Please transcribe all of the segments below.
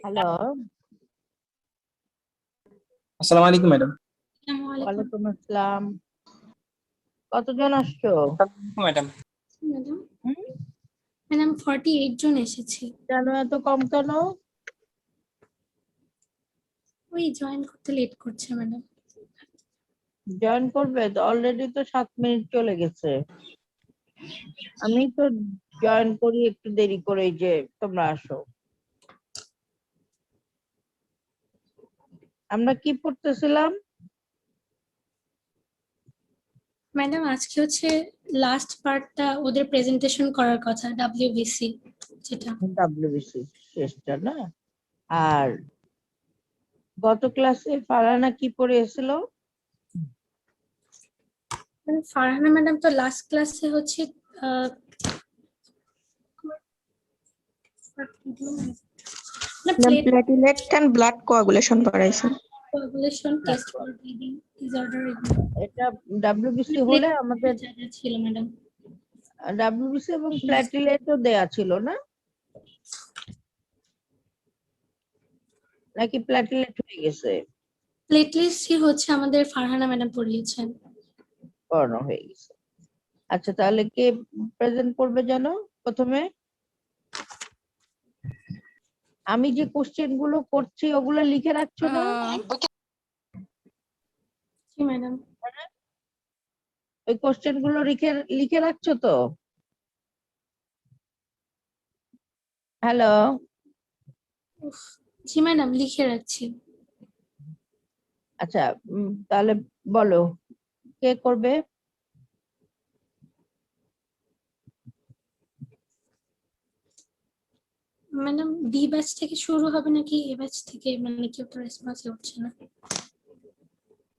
Hello, আসসালামু আলাইকুম madam. ওয়ালাইকুম আসসালাম। কতজন আসছো? ম্যাডাম ম্যাডাম 48 জন এসেছি। কেন এত কম কেন? ওই জয়েন করতে লেট করছে ম্যাডাম। জয়েন করবে? অলরেডি তো 7 মিনিট চলে গেছে। আমি তো জয়েন করি একটু দেরি করে, যে তোমরা আসো। আমরা কি পড়তেছিলাম? ম্যাডাম আজকে হচ্ছে লাস্ট পার্টটা ওদের প্রেজেন্টেশন করার কথা, ডব্লিউবিসি যেটা। ডাব্লিউবিসি শেষটা না? আর গত ক্লাসে ফারহানা কি পড়িয়েছিল? ফারহানা ম্যাডাম তো লাস্ট ক্লাসে হচ্ছে প্লেটলেট এন্ড ব্লাড কোয়াগুলেশন পড়াইছেন। Coagulation test for bleeding disorder এটা ডাব্লিউবিসি হলে আমাদের ছিল ম্যাডাম। ডাব্লিউবিসি এবং প্ল্যাটিলেটও দেয়া ছিল না? নাকি প্ল্যাটিলেট হয়ে গেছে? প্লেটলেটসই হচ্ছে আমাদের ফারহানা ম্যাডাম পড়িয়েছেন। পড়ানো হয়ে গেছে। আচ্ছা, তাহলে কে প্রেজেন্ট করবে জানো প্রথমে? আমি যে কোশ্চেন গুলো করছি ওগুলো লিখে রাখছো না? জি ম্যাডাম। ওই কোশ্চেন গুলো লিখে রাখছো তো? হ্যালো? জি ম্যাডাম লিখে রাখছি। আচ্ছা, তাহলে বলো কে করবে? ম্যাডাম বি ব্যাচ থেকে শুরু হবে নাকি এ ব্যাচ থেকে? মানে কেউ তো রেসপন্স করছে না।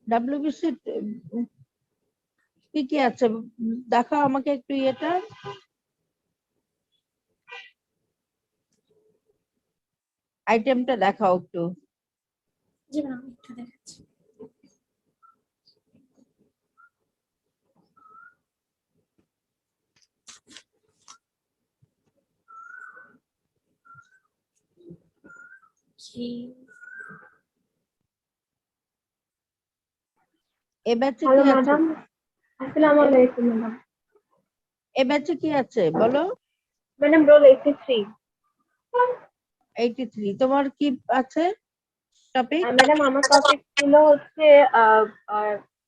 ডাব্লিউবিসি কি কি আছে দেখাও আমাকে একটু, এটা আইটেমটা দেখাও একটু। জি ম্যাডাম একটু দেখাচ্ছি। এ ব্যাচে হ্যালো কি আছে? ম্যাডাম, আসসালামু আলাইকুম ম্যাডাম। এ ব্যাচে কি আছে বলো? Madam roll 83। 83 তোমার কি আছে টপিক? ম্যাডাম আমার টপিক ছিল হচ্ছে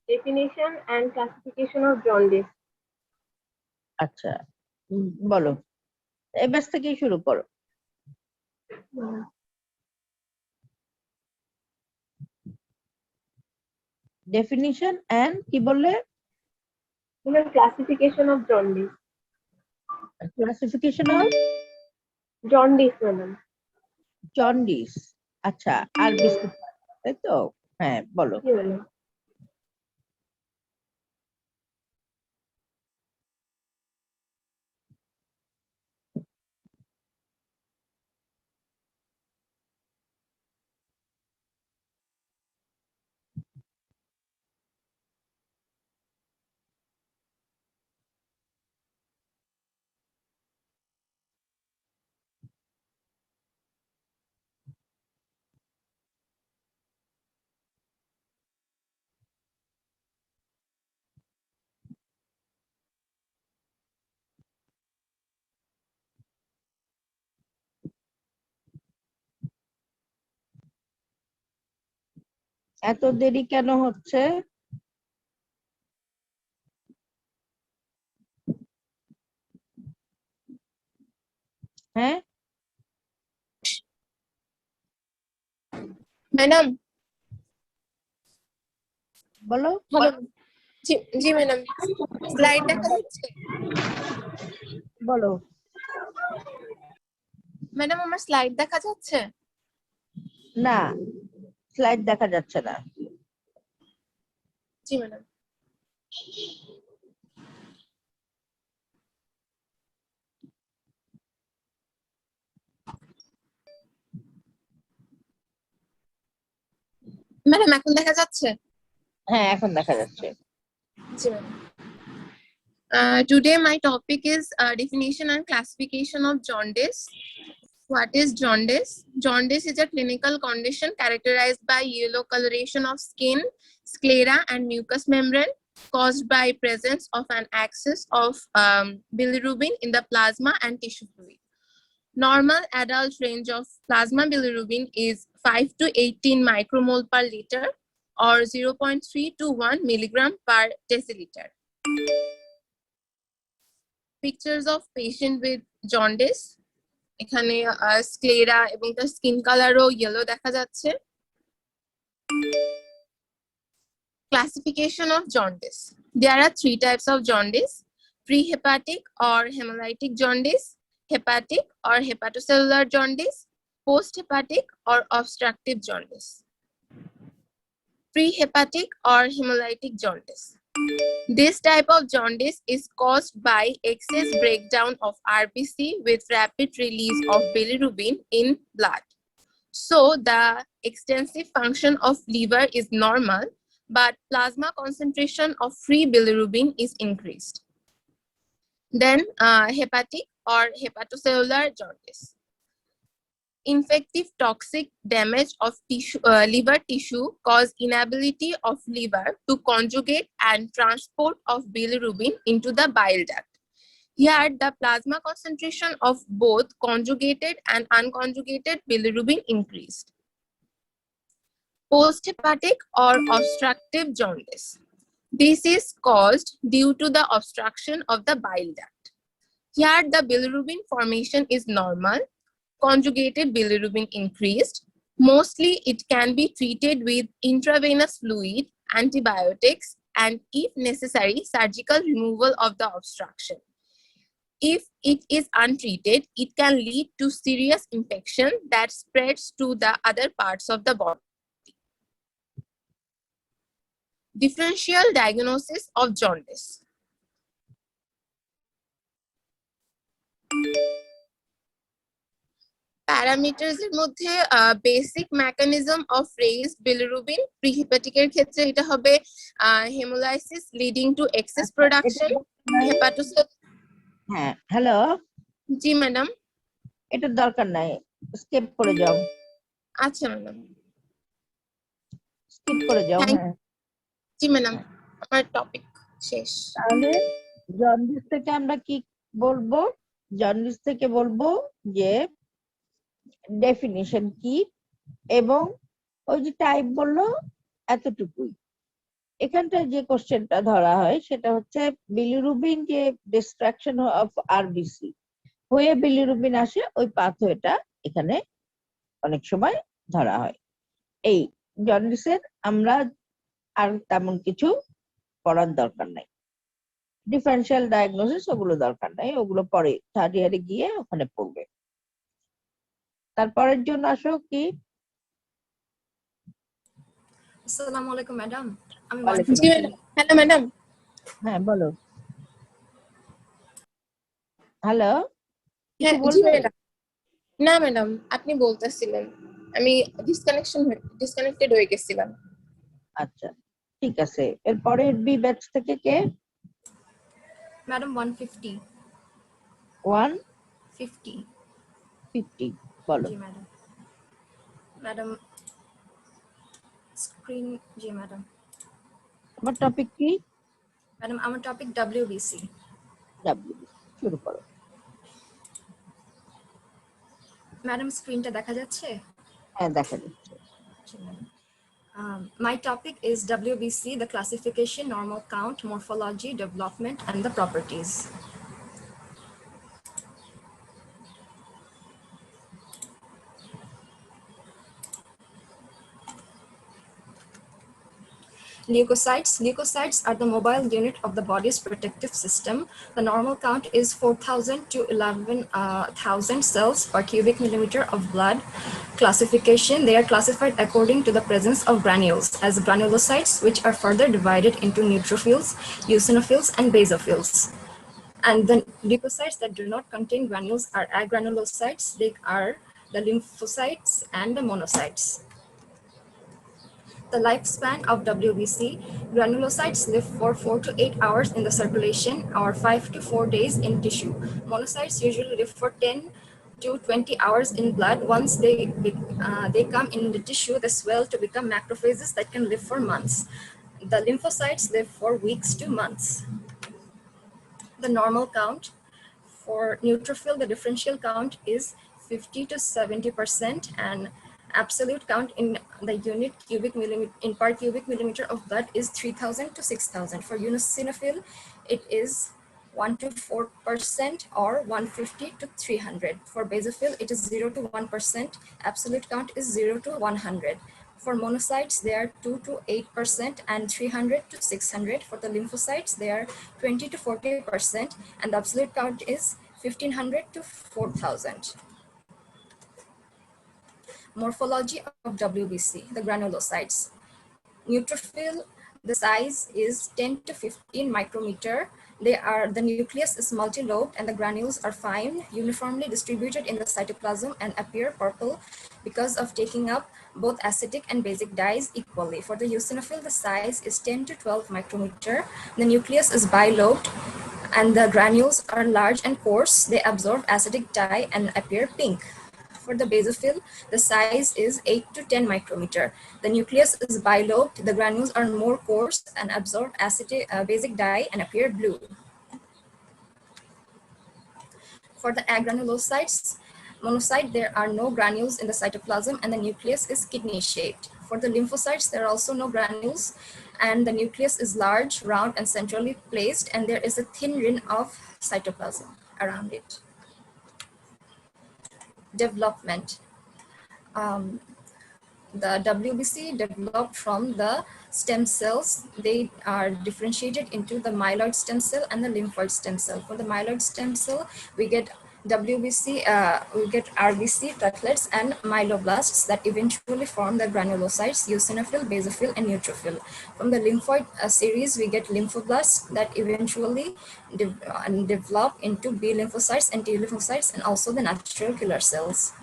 definition and classification of jaundice. আচ্ছা, বলো, এ ব্যাচ থেকেই শুরু করো। ডেফিনিশন এন্ড কি বললে? Classification of jaundice. Classification of jaundice madam. Jaundice. আচ্ছা, আর বেশি তাই তো? হ্যাঁ বলো। জি ম্যাডাম। এত দেরি কেন হচ্ছে? হ্যাঁ, ম্যাডাম বলো। হ্যালো। জি জি ম্যাডাম, স্লাইড দেখা যাচ্ছে? বলো। ম্যাডাম আমার স্লাইড দেখা যাচ্ছে? না, স্লাইড দেখা যাচ্ছে না। জি ম্যাডাম। ম্যাডাম এখন দেখা যাচ্ছে? হ্যাঁ, এখন দেখা যাচ্ছে। জি madam. Today my topic is definition and classification of jaundice. What is jaundice? Jaundice is a clinical condition characterized by yellow coloration of skin, sclera, and mucous membrane caused by presence of an excess of bilirubin in the plasma and tissue fluid. Normal adult range of plasma bilirubin is 5 to 18 micromole per liter or 0.3 to 1 milligram per deciliter. Pictures of patient with jaundice. এখানে sclera এবং তার skin কালারও yellow দেখা যাচ্ছে। Classification of jaundice. There are 3 types of jaundice: prehepatic or hemolytic jaundice, hepatic or hepatocellular jaundice, posthepatic or obstructive jaundice. Prehepatic or hemolytic jaundice. This type of jaundice is caused by excess breakdown of RBC with rapid release of bilirubin in blood. So the extensive function of liver is normal, but plasma concentration of free bilirubin is increased. Then hepatic or hepatocellular jaundice. Infective toxic damage of tissue, liver tissue cause inability of liver to conjugate and transport of bilirubin into the bile duct. Here, the plasma concentration of both conjugated and unconjugated bilirubin increased. Posthepatic or obstructive jaundice. This is caused due to the obstruction of the bile duct. Here, the bilirubin formation is normal. Conjugated bilirubin increased. Mostly, it can be treated with intravenous fluid, antibiotics, and if necessary, surgical removal of the obstruction. If it is untreated, it can lead to serious infection that spreads to the other parts of the body. Differential diagnosis of jaundice. Parameters এর মধ্যে basic mechanism of raised bilirubin, প্রিহেপাটিকের ক্ষেত্রে এটা হবে hemolysis leading to excess production, হেপাটোসেল। হ্যাঁ, hello. জি madam. এটার দরকার নাই, স্কিপ করে যাও। আচ্ছা ম্যাডাম, স্কিপ করে যাও। হ্যাঁ, জি ম্যাডাম, আমার টপিক শেষ। তাহলে জন্ডিস থেকে আমরা কি বলবো? জন্ডিস থেকে বলবো যে ডেফিনিশন কি এবং ওই যে টাইপ বললো এতটুকুই। এখানটায় যে কোশ্চেনটা ধরা হয় সেটা হচ্ছে বিলিরুবিন যে ডিস্ট্রাকশন অফ আরবিসি হয়ে বিলিরুবিন আসে, ওই পাথওয়েটা এখানে অনেক সময় ধরা হয়। এই জন্ডিসের আমরা আর তেমন কিছু পড়ার দরকার নাই। ডিফারেন্সিয়াল ডায়াগনোসিস ওগুলো দরকার নাই, ওগুলো পরে থার্ড ইয়ারে গিয়ে ওখানে পড়বে। তারপরের জন্য আসো কি? আসসালামু আলাইকুম ম্যাডাম, আমি ওয়ালাইকুম জি ম্যাডাম। Hello madam. হ্যাঁ, বলো। হ্যালো, হ্যাঁ কিছু জি বলবে? ম্যাডাম। না ম্যাডাম, আপনি বলতেছিলেন, আমি ডিসকানেক্টেড হয়ে গেছিলাম। আচ্ছা, ঠিক আছে। এরপরে বি ব্যাচ থেকে কে? ম্যাডাম 150 150 বলো। জি ম্যাডাম। ম্যাডাম স্ক্রিন, জি ম্যাডাম। আমার টপিক কি? ম্যাডাম আমার টপিক ডব্লিউবিসি। শুরু করো। ম্যাডাম স্ক্রিনটা দেখা যাচ্ছে? হ্যাঁ, দেখা যাচ্ছে। জি madam. My topic is WBC, the classification, normal count, morphology, development, and the properties. Leukocytes. Leukocytes are the mobile unit of the body's protective system. The normal count is 4,000 to 11,000 cells per cubic millimeter of blood. Classification, they are classified according to the presence of granules as granulocytes, which are further divided into neutrophils, eosinophils, and basophils. And the leukocytes that do not contain granules are agranulocytes. They are the lymphocytes and the monocytes. The lifespan of WBC, granulocytes live for 4 to 8 hours in the circulation or 5 to 4 days in tissue. Monocytes usually live for 10 to 20 hours in blood. Once they come in the tissue, they swell to become macrophages that can live for months. The lymphocytes live for weeks to months. The normal count for neutrophil, the differential count is 50 to 70%, and absolute count in the unit cubic millimeter in per cubic millimeter of blood is 3,000 to 6,000. For eosinophil, it is 1 to 4% or 150 to 300. For basophil, it is 0 to 1%. Absolute count is 0 to 100. For monocytes, they are 2 to 8% and 300 to 600. For the lymphocytes, they are 20 to 40%, and the absolute count is 1,500 to 4,000. Morphology of WBC, the granulocytes. Neutrophil, the size is 10 to 15 micrometer. The nucleus is multi-lobed and the granules are fine, uniformly distributed in the cytoplasm and appear purple because of taking up both acetic and basic dyes equally. For the eosinophil, the size is 10 to 12 micrometer. The nucleus is bilobed and the granules are large and coarse. They absorb acetic dye and appear pink. For the basophil, the size is 8 to 10 micrometer. The nucleus is bilobed, the granules are more coarse and absorb basic dye and appear blue. For the agranulocytes, monocyte, there are no granules in the cytoplasm and the nucleus is kidney-shaped. For the lymphocytes, there are also no granules and the nucleus is large, round, and centrally placed, and there is a thin ring of cytoplasm around it. Development. The WBC developed from the stem cells. They are differentiated into the myeloid stem cell and the lymphoid stem cell. For the myeloid stem cell, we get WBC, we get RBC, platelets, and myeloblasts that eventually form the granulocytes, eosinophil, basophil, and neutrophil. From the lymphoid series, we get lymphoblasts that eventually develop into B lymphocytes and T lymphocytes, and also the natural killer cells.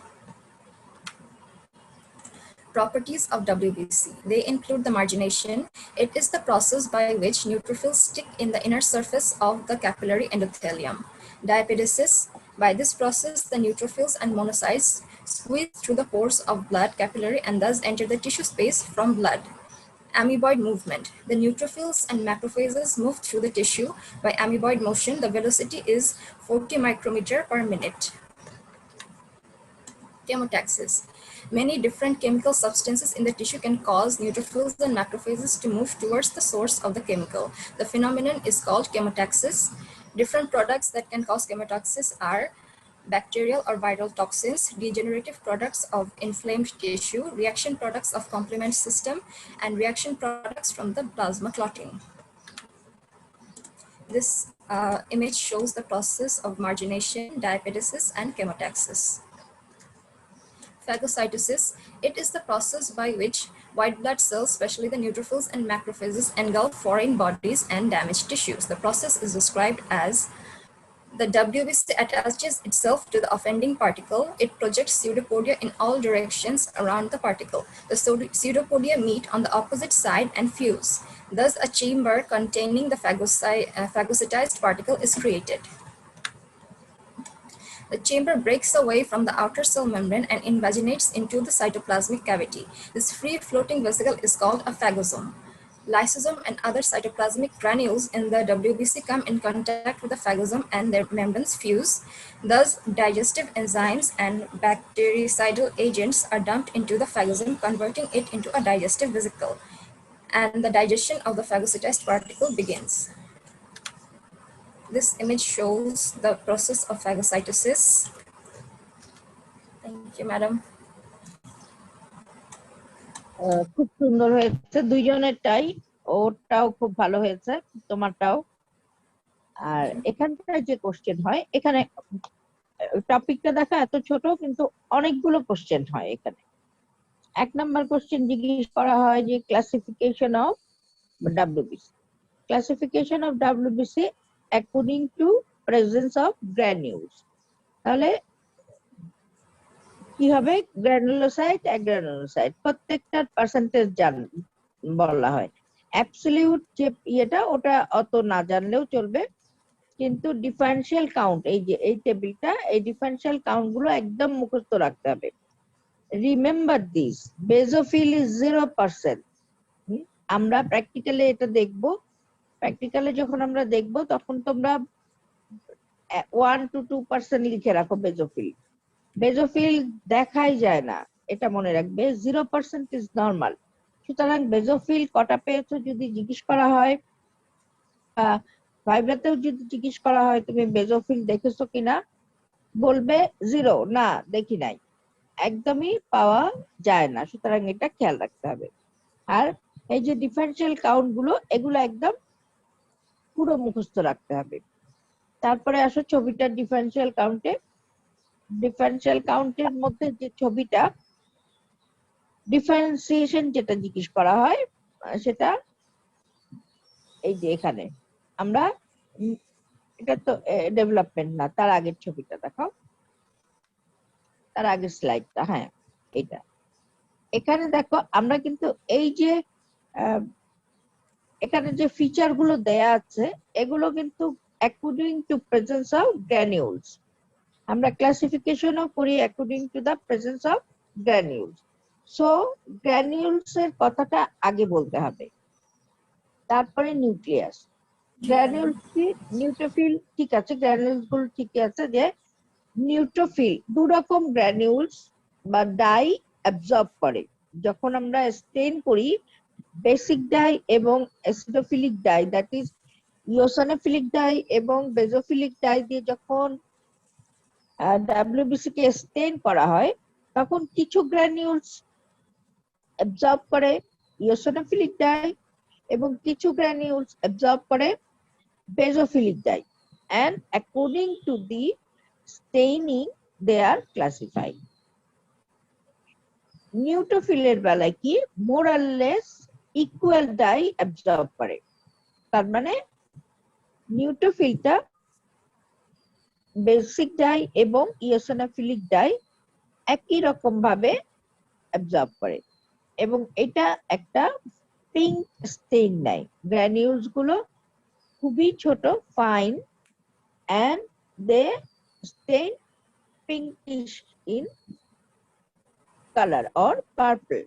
Properties of WBC. They include the margination. It is the process by which neutrophils stick in the inner surface of the capillary endothelium. Diapedesis. By this process, the neutrophils and monocytes squeeze through the pores of blood capillary and thus enter the tissue space from blood. Amoeboid movement. The neutrophils and macrophages move through the tissue by amoeboid motion. The velocity is 40 micrometer per minute. Chemotaxis. Many different chemical substances in the tissue can cause neutrophils and macrophages to move towards the source of the chemical. The phenomenon is called chemotaxis. Different products that can cause chemotaxis are bacterial or viral toxins, degenerative products of inflamed tissue, reaction products of complement system, and reaction products from the plasma clotting. This image shows the process of margination, diapedesis, and chemotaxis. Phagocytosis. It is the process by which white blood cells, especially the neutrophils and macrophages, engulf foreign bodies and damage tissues. The process is described as the WBC attaches itself to the offending particle. It projects pseudopodia in all directions around the particle. The pseudopodia meet on the opposite side and fuse. Thus, a chamber containing the phagocytized particle is created. The chamber breaks away from the outer cell membrane and invaginates into the cytoplasmic cavity. This free-floating vesicle is called a phagosome. Lysosome and other cytoplasmic granules in the WBC come in contact with the phagosome and their membranes fuse. Thus, digestive enzymes and bactericidal agents are dumped into the phagosome, converting it into a digestive vesicle, and the digestion of the phagocytized particle begins. This image shows the process of phagocytosis. Thank you, madam. খুব সুন্দর হয়েছে দুইজনেরটাই, ওরটাও খুব ভালো হয়েছে, তোমারটাও। আর এখানটায় যে question হয়, এখানে টপিকটা দেখা এত ছোট কিন্তু অনেকগুলো কোশ্চেন হয় এখানে। 1 নাম্বার কোশ্চেন জিজ্ঞেস করা হয় যে classification of WBC, classification of WBC according to presence of granules. তাহলে কি হবে, গ্র্যানুলোসাইট অ্যাগ্রানুলোসাইট প্রত্যেকটার পার্সেন্টেজ বলা হয়। অ্যাবসলিউট যে ইয়েটা ওটা অত না জানলেও চলবে, কিন্তু ডিফারেনশিয়াল কাউন্ট, এই যে এই টেবিলটা, এই ডিফারেনশিয়াল কাউন্ট গুলো একদম মুখস্থ রাখতে হবে। Remember this, basophil is 0%। আমরা প্র্যাকটিক্যালি এটা দেখবো, প্র্যাকটিক্যালি যখন আমরা দেখবো তখন তোমরা 1 to 2% লিখে রাখো বেজোফিল। বেজোফিল দেখাই যায় না, এটা মনে রাখবে। 0% ইজ নর্মাল। সুতরাং বেজোফিল কটা পেয়েছো যদি জিজ্ঞেস করা হয়, ভাইব্রাতেও যদি জিজ্ঞেস করা হয় তুমি বেজোফিল দেখেছো কিনা, বলবে 0, না দেখি নাই, একদমই পাওয়া যায় না। সুতরাং এটা খেয়াল রাখতে হবে। আর এই যে ডিফারেনশিয়াল কাউন্ট গুলো, এগুলো একদম পুরো মুখস্থ রাখতে হবে। তারপরে আসো ছবিটা ডিফারেনশিয়াল কাউন্টে। ডিফারেনশিয়াল কাউন্টের মধ্যে যে ছবিটা, ডিফারেন্সিয়েশন যেটা জিজ্ঞেস করা হয় সেটা এই যে এখানে আমরা, এটা তো ডেভেলপমেন্ট না, তার আগের ছবিটা দেখাও, তার আগের স্লাইডটা, হ্যাঁ এটা। এখানে দেখো আমরা কিন্তু এই যে এখানে যে ফিচার গুলো দেয়া আছে এগুলো কিন্তু according to presence of granules. আমরা ক্লাসিফিকেশনও করি according to the presence of granules. So granules এর কথাটা আগে বলতে হবে, তারপরে নিউক্লিয়াস। গ্র্যানিউলস কি, নিউট্রোফিল, ঠিক আছে, গ্র্যানিউলস গুলো ঠিক আছে। যে নিউট্রোফিল 2 রকম গ্র্যানিউলস বা ডাই অ্যাবজর্ব করে। যখন আমরা স্টেইন করি বেসিক ডাই এবং অ্যাসিডোফিলিক die, that is eosinophilic dye এবং বেজোফিলিক ডাই দিয়ে যখন WBC কে স্টেইন করা হয়, তখন কিছু গ্র্যানিউলস অ্যাবজর্ব করে ইওসিনোফিলিক ডাই এবং কিছু গ্র্যানিউলস অ্যাবজর্ব করে basophilic dye, and according to the staining they are classified. নিউট্রোফিলের বেলায় কি, more or less equal dye absorb করে। তার মানে নিউট্রোফিলটা বেসিক ডাই এবং ইওসিনোফিলিক ডাই একই রকম ভাবে অ্যাবজর্ব করে, এবং এটা একটা পিঙ্ক স্টেইন নেয়। গ্র্যানিউলস গুলো খুবই ছোট, fine, and they stain pinkish in color or purple,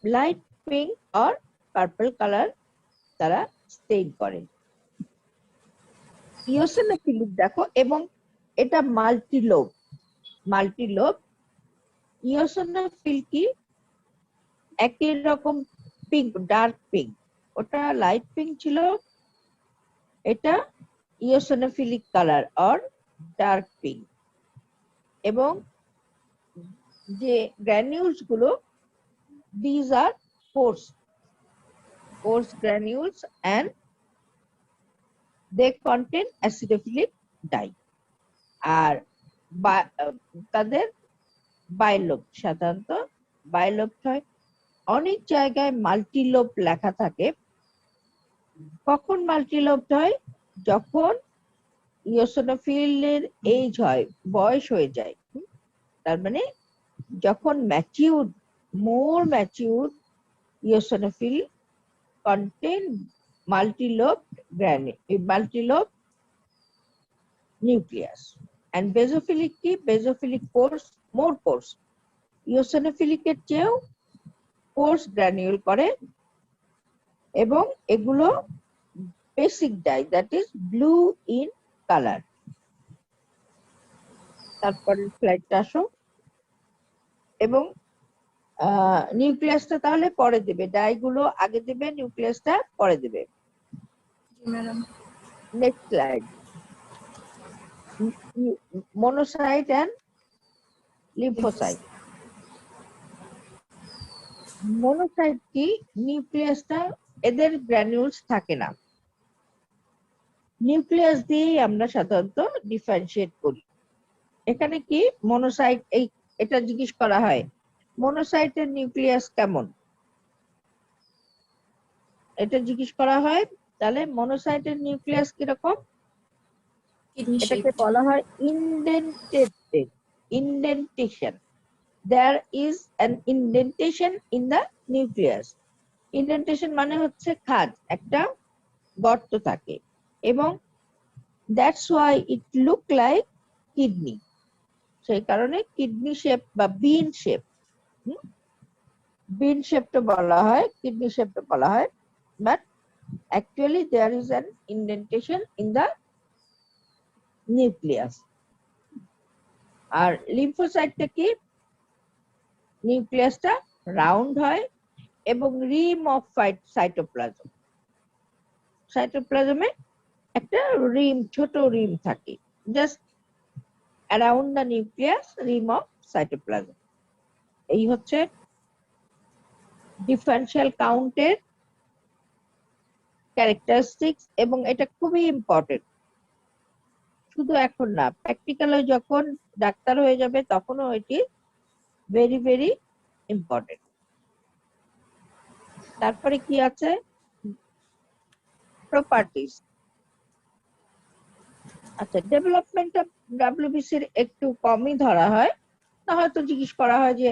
light pink or purple color তারা স্টেইন করে। ইওসিনোফিলিক দেখো, এবং এটা মাল্টিলোব। মাল্টিলোব ইওসিনোফিল কি একই রকম পিঙ্ক, ডার্ক পিঙ্ক, ওটা লাইট পিঙ্ক ছিল, এটা eosinophilic colour or dark pink. এবং যে গ্র্যানিউলস গুলো, these are coarse granules and they contain acidophilic dye. আর তাদের বাইলোব, সাধারণত বাইলোব হয়। অনেক জায়গায় মাল্টিলোব লেখা থাকে। কখন মাল্টিলোব হয়, যখন ইওসিনোফিলের এজ হয়, বয়স হয়ে যায়। তার মানে যখন mature, more mature eosinophil contain multilobed nucleus, and basophilic কি, basophilic pores more pores, eosinophilic এর চেয়েও pores granule করে, এবং এগুলো basic dye, that is blue in colour. তারপরে স্লাইডটা আসো। এবং নিউক্লিয়াসটা তাহলে পরে দেবে, ডাইগুলো আগে দেবে, নিউক্লিয়াসটা পরে দেবে। জি madam. Next slide. Monocyte and lymphocyte. Monocyte কি, নিউক্লিয়াসটা এদের গ্র্যানিউলস থাকে না, নিউক্লিয়াস দিয়েই আমরা সাধারণত ডিফারেন্সিয়েট করি। এখানে কি মনোসাইট, এটা জিজ্ঞেস করা হয় মনোসাইটের নিউক্লিয়াস কেমন, এটা জিজ্ঞেস করা হয়। তাহলে মনোসাইটের নিউক্লিয়াস কিরকম, কিডনি এটাকে শেপ। বলা হয় indentation. There is an indentation in the nucleus. Indentation মানে হচ্ছে খাঁজ, একটা গর্ত থাকে, এবং that's why it look like kidney. সেই কারণে কিডনি শেপ বা বিন শেপ, বিন শেপটা বলা হয়, কিডনি শেপটা বলা হয়, but actually there is an indentation in the nucleus. আর লিম্ফোসাইটটা কি, নিউক্লিয়াসটা রাউন্ড হয় এবং রিম অফ সাইটোপ্লাজম, সাইটোপ্লাজমে একটা রিম, ছোট রিম থাকে, just around the nucleus, Rim of cytoplasm. এই হচ্ছে ডিফারেন্সিয়াল কাউন্টের ক্যারেক্টারিস্টিক্স, এবং এটা খুবই ইম্পর্টেন্ট। শুধু এখন না, প্র্যাকটিক্যালে যখন ডাক্তার হয়ে যাবে তখনও এটি ভেরি ভেরি ইম্পর্টেন্ট। তারপরে কি আছে, প্রপার্টিস। আচ্ছা, ডেভেলপমেন্ট অফ ডাব্লিউবিসির একটু কমই ধরা হয়, না হয়তো জিজ্ঞেস করা হয় যে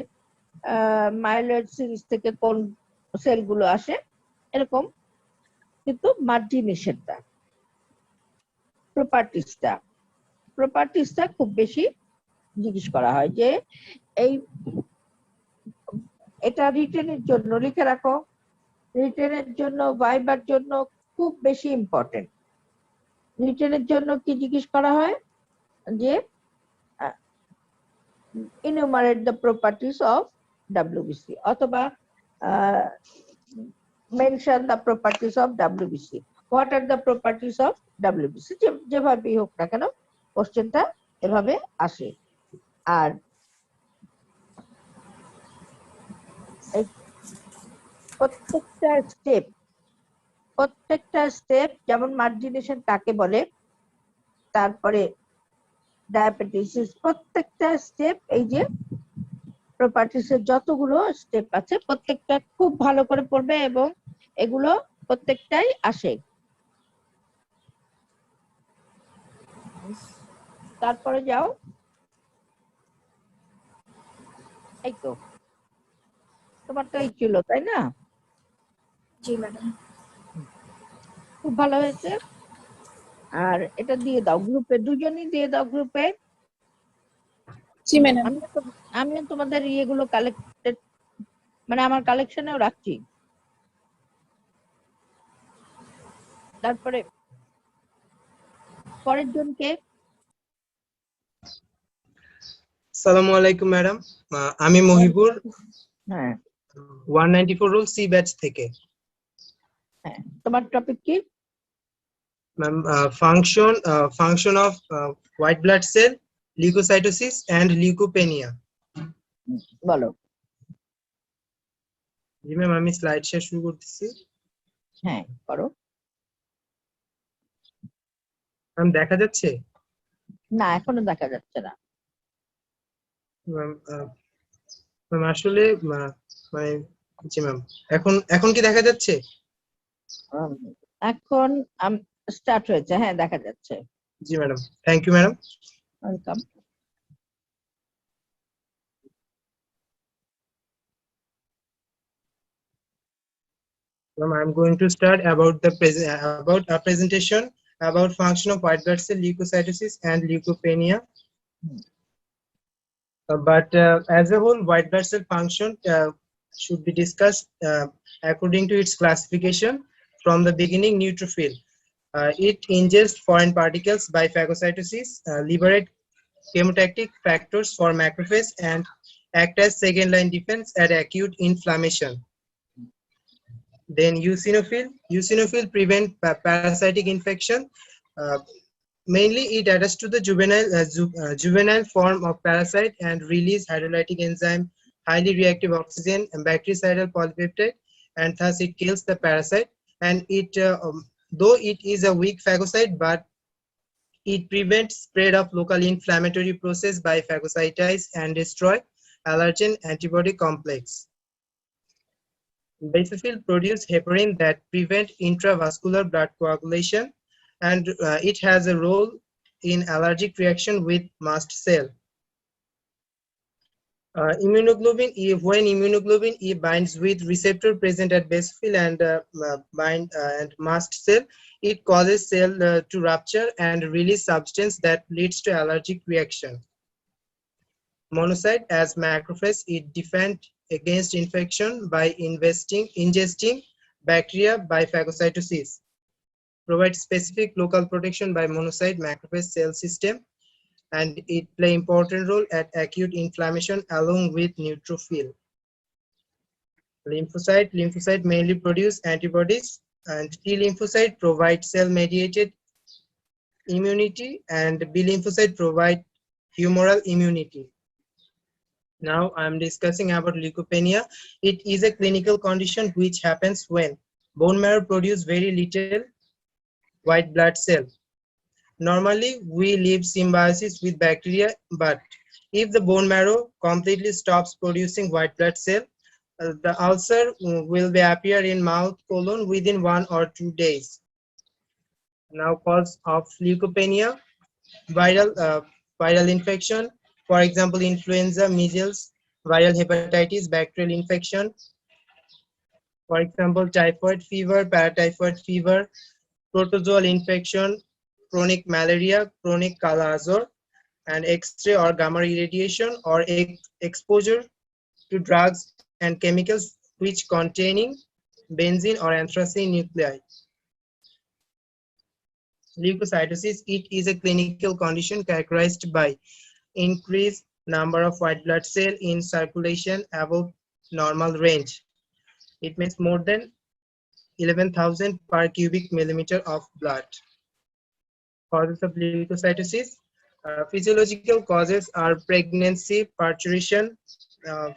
মাইলয়েড সিরিজ থেকে কোন সেলগুলো আসে, এরকম। কিন্তু মার্জিনেশনটা, প্রপার্টিসটা খুব বেশি জিজ্ঞেস করা হয়, যে এটা রিটেনের জন্য লিখে রাখো, রিটেনের জন্য, ভাইবার জন্য খুব বেশি ইম্পর্টেন্ট। রিটেনের জন্য কি জিজ্ঞেস করা হয়, যে enumerate the properties of WBC, অথবা mention the properties of WBC, what are the properties of WBC, যেভাবেই হোক না কেন কোশ্চেনটা এভাবে আসে। আর প্রত্যেকটা স্টেপ, যেমন মার্জিনেশন কাকে বলে, তারপরে ডায়াবেটিস, প্রত্যেকটা স্টেপ, এই যে প্রপার্টিসের যতগুলো স্টেপ আছে প্রত্যেকটা খুব ভালো করে পড়বে, এবং এগুলো প্রত্যেকটাই আসে। তারপরে যাও, এই তো তোমার তো এই ছিল, তাই না? জি ম্যাডাম। খুব ভালো হয়েছে। আর এটা দিয়ে দাও গ্রুপে, দুজনই দিয়ে দাও গ্রুপে। জি ম্যাডাম। আমি তোমাদের ইয়েগুলো কালেক্টেড, মানে আমার কালেকশনেও রাখছি। তারপরে পরের জনকে। আসসালামু আলাইকুম ম্যাডাম, আমি মহিবুর, হ্যাঁ 194 রুল সি ব্যাচ থেকে। হ্যাঁ, তোমার টপিক কি? Ma'am, function of white blood cell, leucocytosis and leucopenia. বলো। জি ম্যাম, আমি স্লাইড শেয়ার শুরু করতেছি। হ্যাঁ করো। ম্যাম দেখা যাচ্ছে? না, এখনো দেখা যাচ্ছে না। ম্যাম আসলে মানে, জি ম্যাম, এখন কি দেখা যাচ্ছে? এখন স্টার্ট হয়েছে, হ্যাঁ দেখা যাচ্ছে। জি madam, thank you madam. Welcome. Ma'am, I'm going to start about a presentation about function of white blood cell, leukocytosis and leukopenia. But as a whole, white blood cell function should be discussed according to its classification from the beginning neutrophil. It ingests foreign particles by phagocytosis, liberate chemotactic factors for macrophage, and act as second-line defense at acute inflammation. Then eosinophil. Eosinophil prevent parasitic infection. Mainly, it adds to the juvenile form of parasite and release hydrolytic enzyme, highly reactive oxygen, and bactericidal polypeptide, and thus it kills the parasite. And it, though it is a weak phagocyte, but it prevents spread of local inflammatory process by phagocytize and destroy allergen antibody complex. Basophil produce heparin that prevent intravascular blood coagulation, and it has a role in allergic reaction with mast cell. Immunoglobulin E, when immunoglobulin E binds with receptor present at basophil and and mast cell, it causes cell to rupture and release substance that leads to allergic reaction. Monocyte, as macrophage, it defends against infection by ingesting bacteria by phagocytosis. Provides specific local protection by monocyte macrophage cell system, and it play important role at acute inflammation along with neutrophil. Lymphocyte mainly produce antibodies, and T lymphocyte provide cell-mediated immunity, and B lymphocyte provide humoral immunity. Now I am discussing about leukopenia. It is a clinical condition which happens when bone marrow produce very little white blood cell. Normally, we live symbiosis with bacteria, but if the bone marrow completely stops producing white blood cell, the ulcer will be appear in mouth, colon within 1 or 2 days. Now, cause of leukopenia: viral infection, for example, influenza, measles, viral hepatitis, bacterial infection, for example, typhoid fever, paratyphoid fever, protozoal infection, chronic malaria, chronic kala azor, and X-ray or gamma radiation or exposure to drugs and chemicals which containing benzene or anthracene nuclei. Leukocytosis, it is a clinical condition characterized by increased number of white blood cell in circulation above normal range. It means more than 11,000 per cubic millimeter of blood. Causes of leukocytosis: physiological causes are pregnancy, parturition,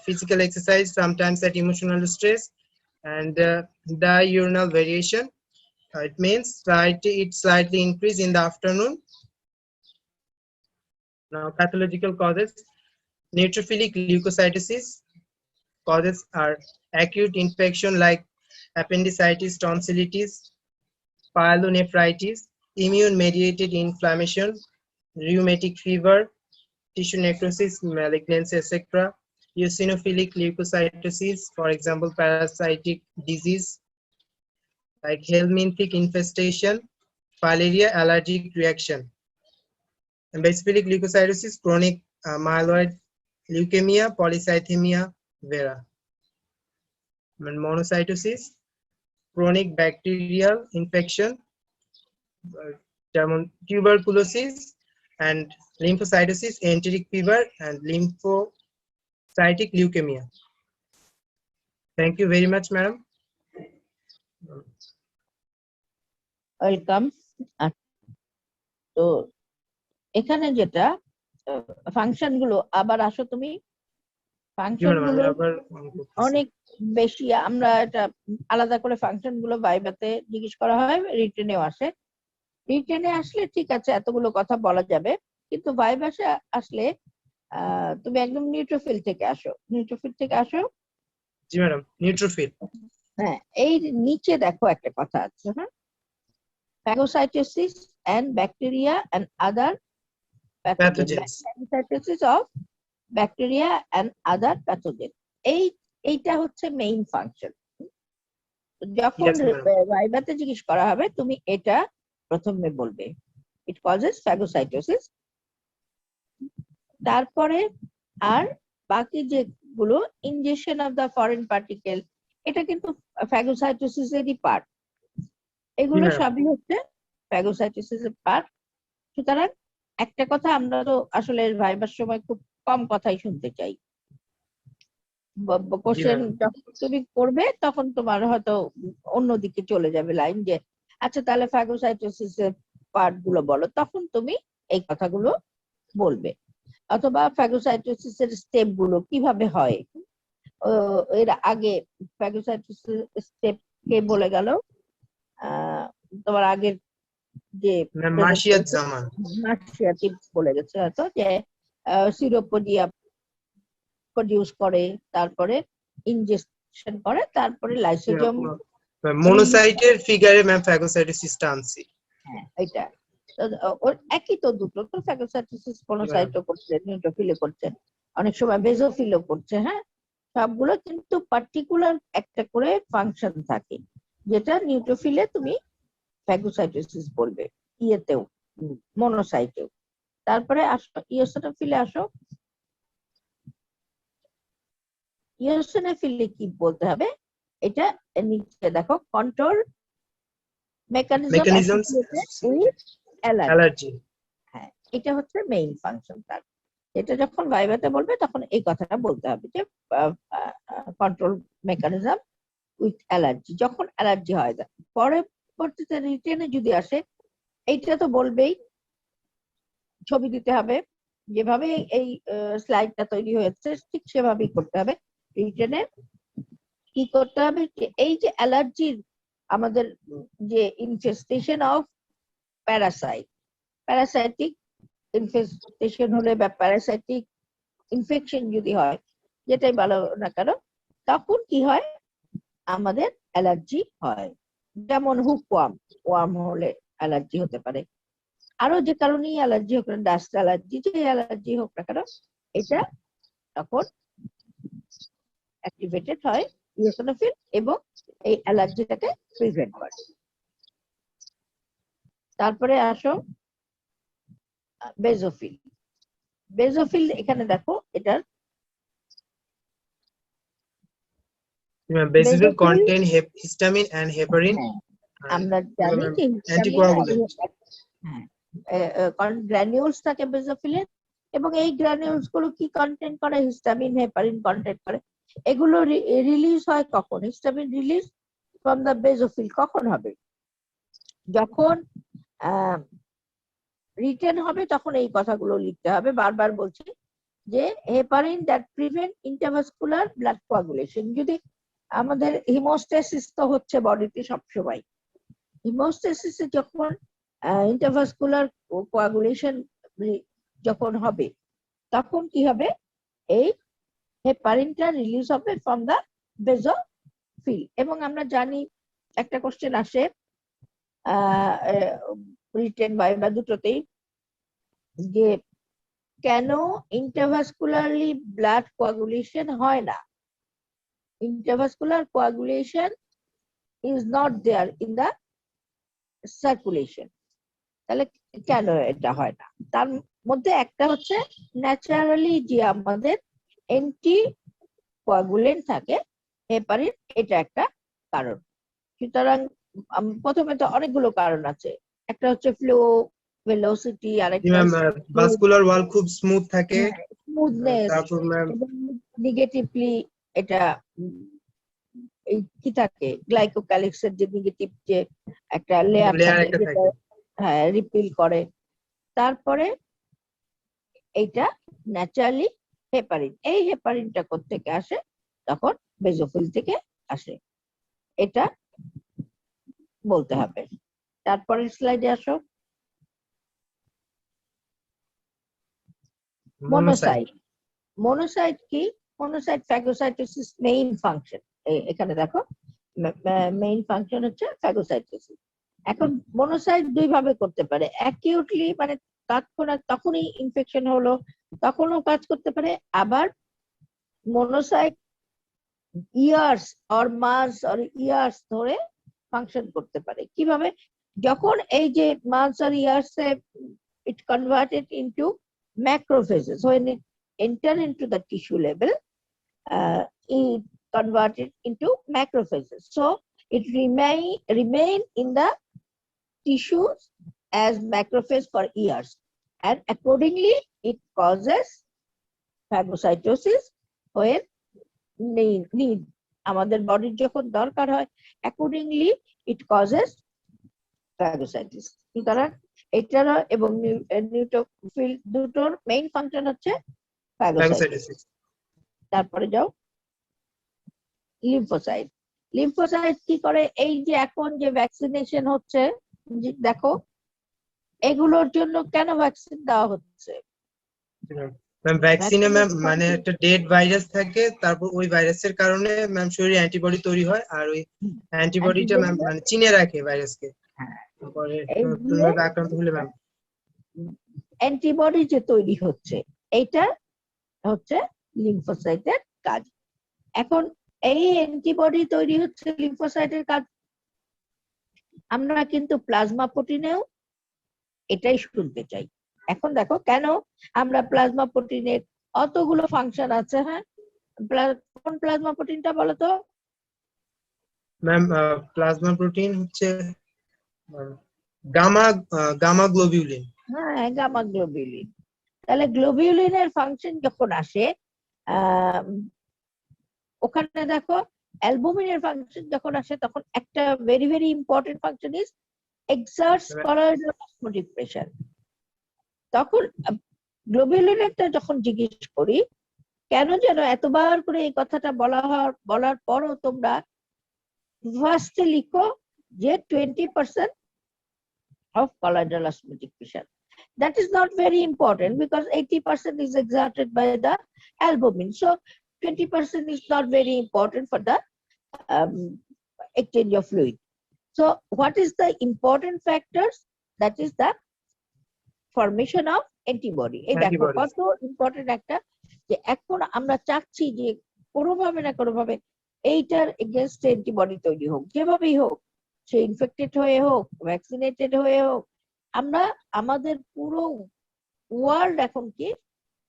physical exercise, sometimes at emotional stress, and diurnal variation. It means it slightly increase in the afternoon. Now, pathological causes: neutrophilic leukocytosis. Causes are acute infection like appendicitis, tonsillitis, pyelonephritis, immune-mediated inflammation, rheumatic fever, tissue necrosis, malignancy, etc. Eosinophilic leukocytosis, for example, parasitic disease like helminthic infestation, filaria, allergic reaction. And basophilic leukocytosis, chronic myeloid leukemia, polycythemia vera. And monocytosis, chronic bacterial infection, tuberculosis, and lymphocytosis, enteric fever, and lymphocytic leukemia. Thank you very much, madam. Welcome. তো এখানে যেটা function গুলো, আবার আসো তুমি। Function গুলো অনেক বেশি, আমরা এটা আলাদা করে ফাংশন গুলো ভাইভাতে জিজ্ঞেস করা হয়, রিটেনেও আসে। রিটেনে আসলে ঠিক আছে, এতগুলো কথা বলা যাবে, কিন্তু ভাইভাসে আসলে তুমি একদম নিউট্রোফিল থেকে আসো। নিউট্রোফিল থেকে আসো। জি ম্যাডাম, নিউট্রোফিল। হ্যাঁ, এই নিচে দেখো একটা কথা আছে, হ্যাঁ, phagocytosis and bacteria and other pathogens. Phagocytosis of bacteria and other pathogens. এইটা হচ্ছে মেইন ফাংশন। যখন ভাইভাতে জিজ্ঞেস করা হবে তুমি এটা প্রথমে বলবে, ইট কজেস phagocytosis। তারপরে আর বাকি যেগুলো injection of the foreign particle, এটা কিন্তু phagocytosis এরই পার্ট। এগুলো ma'am. সবই হচ্ছে ফ্যাগোসাইটোসিসের পার্ট। সুতরাং একটা কথা আমরা তো আসলে ভাইবার সময় খুব কম কথাই শুনতে চাই। Question ma'am. যখন তুমি করবে তখন তোমার হয়তো অন্যদিকে চলে যাবে লাইন, যে আচ্ছা তাহলে ফ্যাগোসাইটোসিসের পার্ট গুলো বলো, তখন তুমি এই কথাগুলো বলবে। অথবা ফ্যাগোসাইটোসিসের স্টেপ গুলো কিভাবে হয়, এর আগে ফ্যাগোসাইটোসিস স্টেপ কে বলে গেল, তোমার আগের যে Ma'am, Marshiyat Zaman. মার্শিয়াতি বলে গেছে হয়তো, যে সিরোপোডিয়া প্রডিউস করে, তারপরে ইনজেকশন করে, তারপরে লাইসোজোম। মনোসাইটের ফিগারে ম্যাম ফ্যাগোসাইটোসিসটা আনছি। হ্যাঁ, এটা তো ওর একই তো, দুটো তো ফ্যাগোসাইটোসিস মনোসাইটও করছে, নিউট্রোফিলও করছে, অনেক সময় বেজোফিলও করছে। হ্যাঁ, সবগুলো কিন্তু পার্টিকুলার একটা করে ফাংশন থাকে, যেটা নিউট্রোফিলে তুমি ফ্যাগোসাইটোসিস বলবে, ইয়েতেও মনোসাইটেও। তারপরে আসো ইওসিনোফিলে, আসো ইওসিনোফিলে কি বলতে হবে, এটা নিচে দেখো, control mechanism Mechanisms allergy. Allergy. হ্যাঁ, এটা হচ্ছে মেইন ফাংশন তার। এটা যখন ভাইভাতে বলবে তখন এই কথাটা বলতে হবে, যে কন্ট্রোল মেকানিজম উইথ অ্যালার্জি, যখন অ্যালার্জি হয়। পরবর্তীতে রিটেনে যদি আসে, এইটা তো বলবেই, ছবি দিতে হবে, যেভাবে এই স্লাইডটা তৈরি হয়েছে ঠিক সেভাবেই করতে হবে। রিটেনে কি করতে হবে, যে এই যে অ্যালার্জির আমাদের যে ইনফেস্টেশন অফ প্যারাসাইটিক ইনফেস্টেশন হলে বা প্যারাসাইটিক ইনফেকশন যদি হয়, যেটাই বলো না কেন, তখন কি হয়, আমাদের অ্যালার্জি হয়। যেমন ওয়ার্ম হলে অ্যালার্জি হতে পারে, আরো যে কারণেই অ্যালার্জি হোক না, ডাস্ট অ্যালার্জি, যে অ্যালার্জি হোক না কেন, এটা তখন অ্যাক্টিভেটেড হয় ইওসিনোফিল, এবং এই অ্যালার্জিটাকে প্রিভেন্ট করে। তারপরে আসো বেজোফিল। বেজোফিল এখানে দেখো, এটার basil basophil, contain histamine and heparin. আমরা জানি যে অ্যান্টিকোয়াগুলেন্ট। গ্র্যানিউলস থাকে বেজোফিলের, এবং এই গ্র্যানিউলস গুলো কি কন্টেন্ট করে, হিস্টামিন হেপারিন কন্টেন্ট করে। এগুলো রিলিজ হয় কখন, histamine release from the basophil কখন হবে, যখন রিটেন হবে, তখন এই কথাগুলো লিখতে হবে। বারবার বলছি যে heparin that prevent intravascular blood coagulation. যদি আমাদের হিমোস্ট্যাসিস তো হচ্ছে বডিতে সবসময়, হিমোস্ট্যাসিস যখন ইন্টারভাস্কুলার কোয়াগুলেশন যখন হবে, তখন কি হবে, এই হেপারিনটা রিলিজ হবে ফ্রম দা বেজোফিল। এবং আমরা জানি একটা কোশ্চেন আসে রিটেন বা দুটোতেই, যে কেন ইন্টারভাস্কুলারলি ব্লাড কোয়াগুলেশন হয় না, intravascular coagulation is not there in the circulation. তাহলে কেন এটা হয় না, তার মধ্যে একটা হচ্ছে ন্যাচারালি যে আমাদের অ্যান্টি কোয়াগুলেন্ট থাকে হেপারিন, এটা একটা কারণ। সুতরাং প্রথমে তো অনেকগুলো কারণ আছে, একটা হচ্ছে ফ্লো ভেলোসিটি, আরেকটা ভাস্কুলার ওয়াল খুব স্মুথ থাকে, স্মুথনেস, তারপর ম্যাম এবং নেগেটিভলি এটা এই কি থাকে, গ্লাইকোক্যালিক্সের যে নেগেটিভ যে একটা লেয়ার লেয়ার থাকে, একটা যেটা থাকে। হ্যাঁ রিপিল করে। তারপরে এইটা ন্যাচারালি হেপারিন, এই হেপারিনটা কোত্থেকে আসে, তখন বেজোফিল থেকে আসে, এটা বলতে হবে। তারপরের স্লাইডে আসো, মনোসাইট। মনোসাইট কি, মনোসাইট ফ্যাগোসাইটোসিস মেইন ফাংশন। এখানে দেখো, মেইন ফাংশন হচ্ছে ফ্যাগোসাইটোসিস। এখন মনোসাইট দুই ভাবে করতে পারে, অ্যাকিউটলি মানে তৎক্ষণাৎ তখনই ইনফেকশন হলো তখনও কাজ করতে পারে, আবার monocyte years or months or years ধরে ফাংশন করতে পারে। কিভাবে, যখন এই যে months or years it converted into macrophages. When it enter into the tissue level, it converted into macrophages. So it remain in the tissues as macrophage for years, and accordingly it causes phagocytosis when need আমাদের বডির যখন দরকার হয়, accordingly it causes phagocytosis. সুতরাং এটার এবং neutrophil দুটোর main function হচ্ছে phagocytosis. phagocytosis. তারপরে যাও লিম্ফোসাইট। লিম্ফোসাইট কি করে? এই যে এখন যে ভ্যাকসিনেশন হচ্ছে, দেখো এগুলোর জন্য কেন ভ্যাকসিন দেওয়া হচ্ছে? ম্যাম ভ্যাকসিনে ম্যাম Vaccine মানে একটা ডেড ভাইরাস থাকে, তারপর ওই ভাইরাসের কারণে ম্যাম শরীরে অ্যান্টিবডি তৈরি হয়, আর ওই অ্যান্টিবডিটা ম্যাম মানে চিনে রাখে ভাইরাসকে, তারপরে নতুন ভাবে আক্রান্ত হলে ম্যাম অ্যান্টিবডি যে তৈরি হচ্ছে, এইটা হচ্ছে লিম্ফোসাইটের কাজ। এখন এই অ্যান্টিবডি তৈরি হচ্ছে লিম্ফোসাইটের কাজ। আমরা কিন্তু প্লাজমা প্রোটিনেও এটাই শুনতে চাই। এখন দেখো কেন আমরা প্লাজমা প্রোটিনের অতগুলো ফাংশন আছে। হ্যাঁ, কোন প্লাজমা প্রোটিনটা বলো তো? ম্যাম প্লাজমা প্রোটিন হচ্ছে গামা গ্লোবিউলিন। হ্যাঁ, গামা গ্লোবিউলিন। তাহলে গ্লোবিউলিনের ফাংশন যখন আসে, ওখানে দেখো অ্যালবুমিনের ফাংশন যখন আসে, তখন একটা very very important function is exerts colloidal osmotic pressure. তখন গ্লোবিউলিনেরটা যখন জিজ্ঞেস করি, কেন যেন এতবার করে এই কথাটা বলার পরও তোমরা ফার্স্টে লিখো যে 20% of colloidal osmotic pressure. That is not very important because 80% is exerted by the albumin. So 20% is not very important for the exchange of fluid. So what is the important factors? That is the formation of antibody. এই দেখো Antibodies. কত important একটা, যে এখন আমরা চাচ্ছি যে কোনোভাবে না কোনোভাবে এইটার এগেনস্ট অ্যান্টিবডি তৈরি হোক, যেভাবেই হোক, সে ইনফেক্টেড হয়ে হোক, ভ্যাকসিনেটেড হয়ে হোক। আমরা আমাদের পুরো ওয়ার্ল্ড এখন কি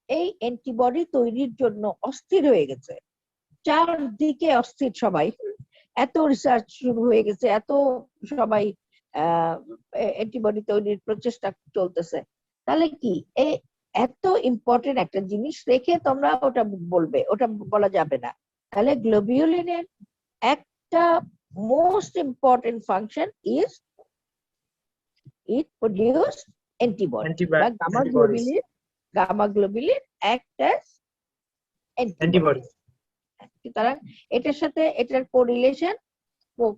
এই অ্যান্টিবডি তৈরির জন্য অস্থির হয়ে গেছে, চারদিকে অস্থির সবাই। এত রিসার্চ শুরু হয়ে গেছে, এত সবাই অ্যান্টিবডি তৈরির প্রচেষ্টা চলতেছে। তাহলে কি এত ইম্পর্টেন্ট একটা জিনিস রেখে তোমরা ওটা বলবে? ওটা বলা যাবে না। তাহলে গ্লোবিউলিনের একটা most important function is it produce antibody. Gamma globulin act as antibody. সুতরাং এটার সাথে এটার কোরিলেশন